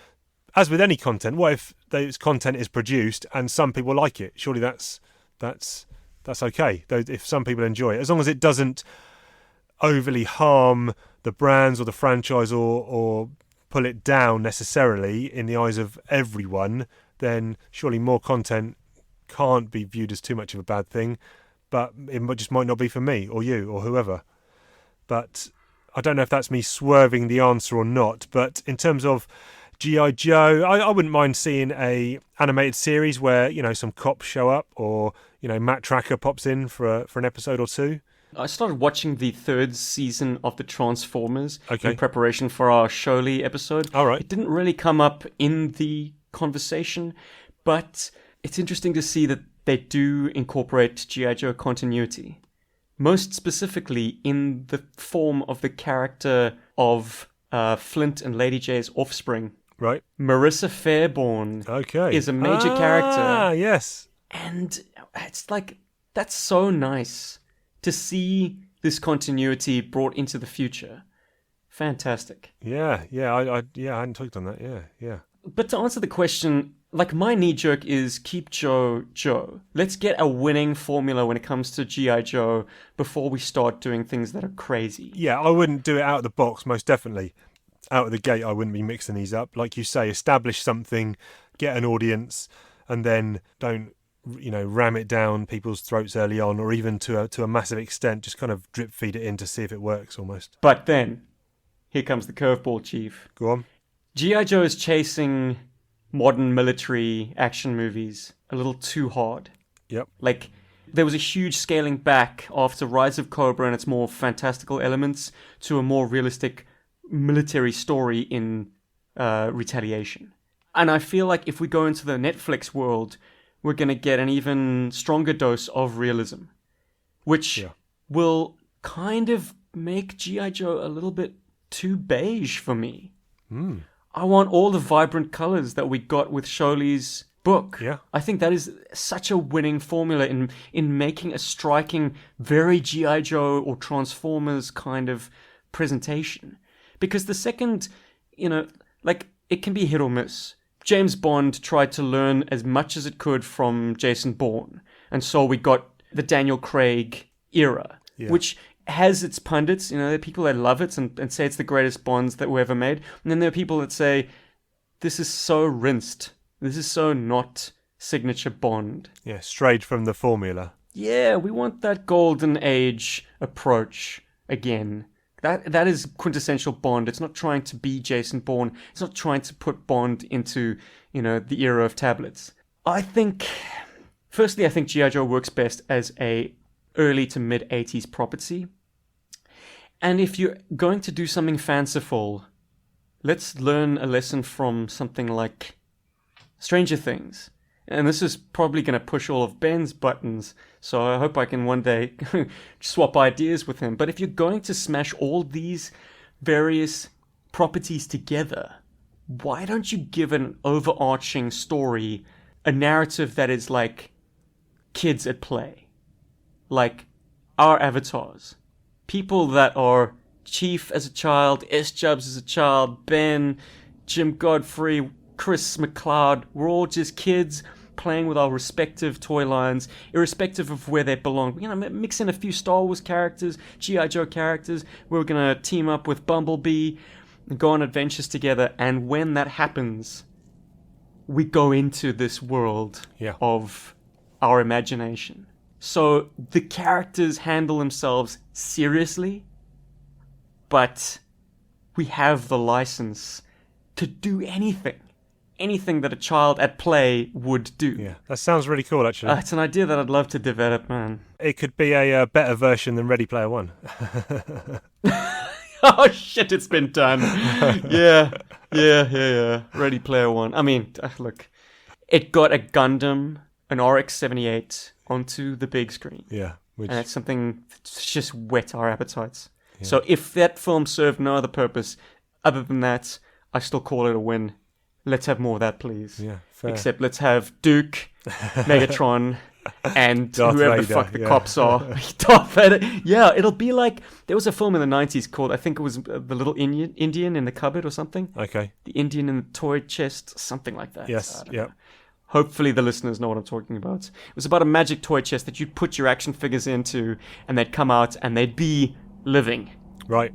as with any content, what if this content is produced and some people like it? Surely that's okay. Though if some people enjoy it, as long as it doesn't overly harm the brands or the franchise or pull it down necessarily in the eyes of everyone, then surely more content can't be viewed as too much of a bad thing. But it just might not be for me or you or whoever. But I don't know if that's me swerving the answer or not. But in terms of G.I. Joe, I wouldn't mind seeing a animated series where, you know, some cops show up or, you know, Matt Tracker pops in for an episode or 2. I started watching the third season of the Transformers Okay. in preparation for our Shirley episode. All right. It didn't really come up in the conversation, but it's interesting to see that they do incorporate G.I. Joe continuity. Most specifically in the form of the character of Flint and Lady J's offspring. Right. Marissa Fairborn Okay. is a major character. Ah, yes. And it's like, that's so nice to see this continuity brought into the future. Fantastic. Yeah. I hadn't talked on that. Yeah. But to answer the question, like, my knee jerk is keep Joe Joe. Let's get a winning formula when it comes to G.I. Joe before we start doing things that are crazy. Yeah, I wouldn't do it out of the box, most definitely. Out of the gate, I wouldn't be mixing these up. Like you say, establish something, get an audience, and then don't, ram it down people's throats early on, or even to a massive extent, just kind of drip feed it in to see if it works almost. But then, here comes the curveball, Chief. Go on. G.I. Joe is chasing modern military action movies a little too hard. Yep. Like, there was a huge scaling back after Rise of Cobra and its more fantastical elements to a more realistic military story in Retaliation. And I feel like if we go into the Netflix world, we're going to get an even stronger dose of realism, which will kind of make G.I. Joe a little bit too beige for me. I want all the vibrant colors that we got with Sholey's book. Yeah. I think that is such a winning formula in making a striking, very G.I. Joe or Transformers kind of presentation. Because the second, it can be hit or miss. James Bond tried to learn as much as it could from Jason Bourne. And so we got the Daniel Craig era, which has its pundits. There are people that love it and say it's the greatest Bonds that were ever made. And then there are people that say, this is so rinsed. This is so not signature Bond. Yeah, strayed from the formula. Yeah, we want that golden age approach again. That is quintessential Bond. It's not trying to be Jason Bourne. It's not trying to put Bond into, the era of tablets. Firstly, I think G.I. Joe works best as a early to mid 80s property. And if you're going to do something fanciful, let's learn a lesson from something like Stranger Things. And this is probably going to push all of Ben's buttons, so I hope I can one day swap ideas with him. But if you're going to smash all these various properties together, why don't you give an overarching story, a narrative that is like kids at play? Like our avatars. People that are Chief as a child, S-Jubbs as a child, Ben, Jim Godfrey, Chris McLeod, we're all just kids playing with our respective toy lines, irrespective of where they belong. Mix in a few Star Wars characters, G.I. Joe characters. We're going to team up with Bumblebee and go on adventures together. And when that happens, we go into this world of our imagination. So the characters handle themselves seriously, but we have the license to do anything that a child at play would do. Yeah, that sounds really cool, actually. It's an idea that I'd love to develop, man. It could be a better version than Ready Player One. Oh, shit, it's been done. Yeah. Ready Player One. I mean, look, it got a Gundam, an RX-78, onto the big screen. Yeah. And it's something that's just whet our appetites. Yeah. So if that film served no other purpose other than that, I still call it a win. Let's have more of that, please. Yeah, fair. Except let's have Duke, Megatron, and Darth whoever Vader, the fuck the cops are. Darth Vader. Yeah, it'll be like, there was a film in the 90s called, I think it was The Little Indian in the Cupboard or something. Okay. The Indian in the Toy Chest, something like that. Yes, yeah. Hopefully the listeners know what I'm talking about. It was about a magic toy chest that you'd put your action figures into, and they'd come out and they'd be living. Right.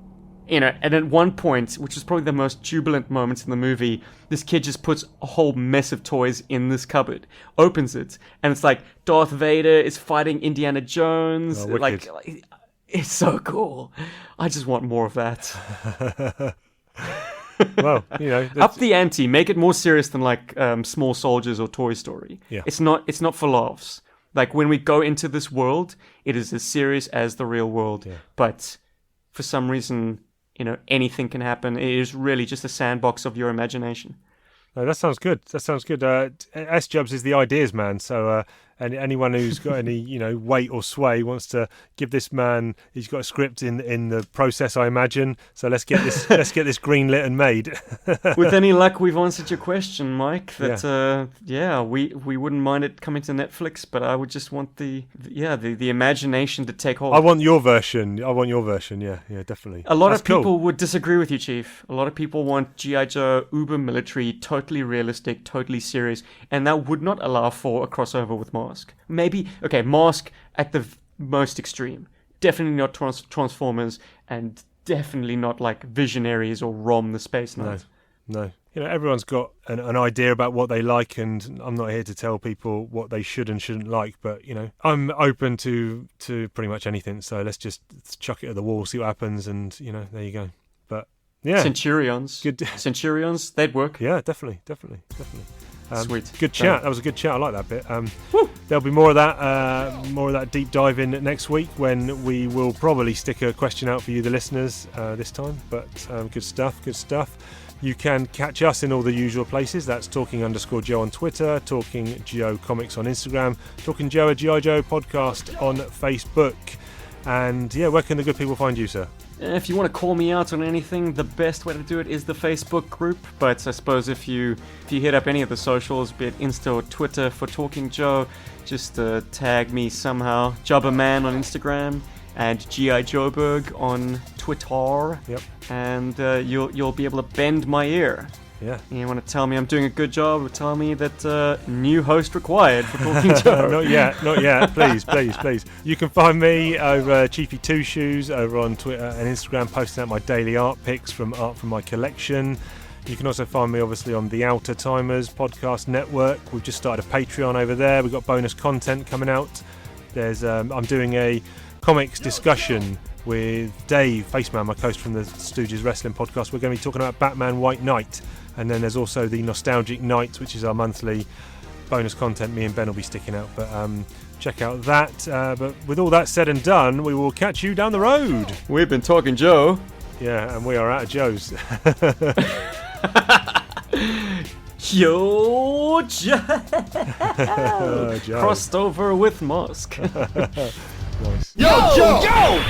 And at one point, which was probably the most jubilant moments in the movie, this kid just puts a whole mess of toys in this cupboard, opens it, and it's like Darth Vader is fighting Indiana Jones. Oh, like, it's so cool. I just want more of that. Well, up the ante, make it more serious than like Small Soldiers or Toy Story. Yeah. It's not for laughs. Like, when we go into this world, it is as serious as the real world. Yeah. But for some reason, anything can happen. It is really just a sandbox of your imagination. No, that sounds good. S-Jubbs is the ideas man. So anyone who's got any weight or sway wants to give this man. He's got a script in the process, I imagine. So let's get this green lit and made. With any luck, we've answered your question, Mike. That we wouldn't mind it coming to Netflix, but I would just want the imagination to take hold. I want your version. Yeah, definitely. A lot That's of people cool. would disagree with you, Chief. A lot of people want G.I. Joe uber military, totally realistic, totally serious, and that would not allow for a crossover with Mask. Maybe, Mask at the most extreme. Definitely not Transformers, and definitely not like Visionaries or Rom the Space Knight. No. Everyone's got an idea about what they like, and I'm not here to tell people what they should and shouldn't like, but, I'm open to pretty much anything, so let's just chuck it at the wall, see what happens, and, there you go. But, yeah. Centurions. Good. Centurions, they'd work. Yeah, definitely. Sweet. Good chat. That was a good chat. I like that bit. There'll be more of that deep dive in next week, when we will probably stick a question out for you, the listeners, this time. But good stuff. You can catch us in all the usual places. That's Talking_Joe on Twitter, Talking Joe Comics on Instagram, Talking Joe, a G.I. Joe podcast on Facebook. And where can the good people find you, sir? If you want to call me out on anything, the best way to do it is the Facebook group. But I suppose if you hit up any of the socials, be it Insta or Twitter for Talking Joe, just tag me somehow. Jubberman on Instagram and G.I. Joeberg on Twitter. Yep. And you'll be able to bend my ear. Yeah. You want to tell me I'm doing a good job, or tell me that new host required for Talking Joe? Not yet. Please. You can find me over Chiefy Two Shoes over on Twitter and Instagram, posting out my daily art pics from my collection. You can also find me obviously on the Outer Timers podcast network. We've just started a Patreon over there. We've got bonus content coming out. There's I'm doing a comics discussion with Dave Faceman, my co-host from the Stooges Wrestling podcast. We're going to be talking about Batman White Knight. And then there's also the Nostalgic Night, which is our monthly bonus content me and Ben will be sticking out. But check out that. But with all that said and done, we will catch you down the road. We've been Talking Joe. Yeah, and we are out of Joe's. Yo, Joe. Joe. Crossed over with Mask. Nice. Yo, Joe!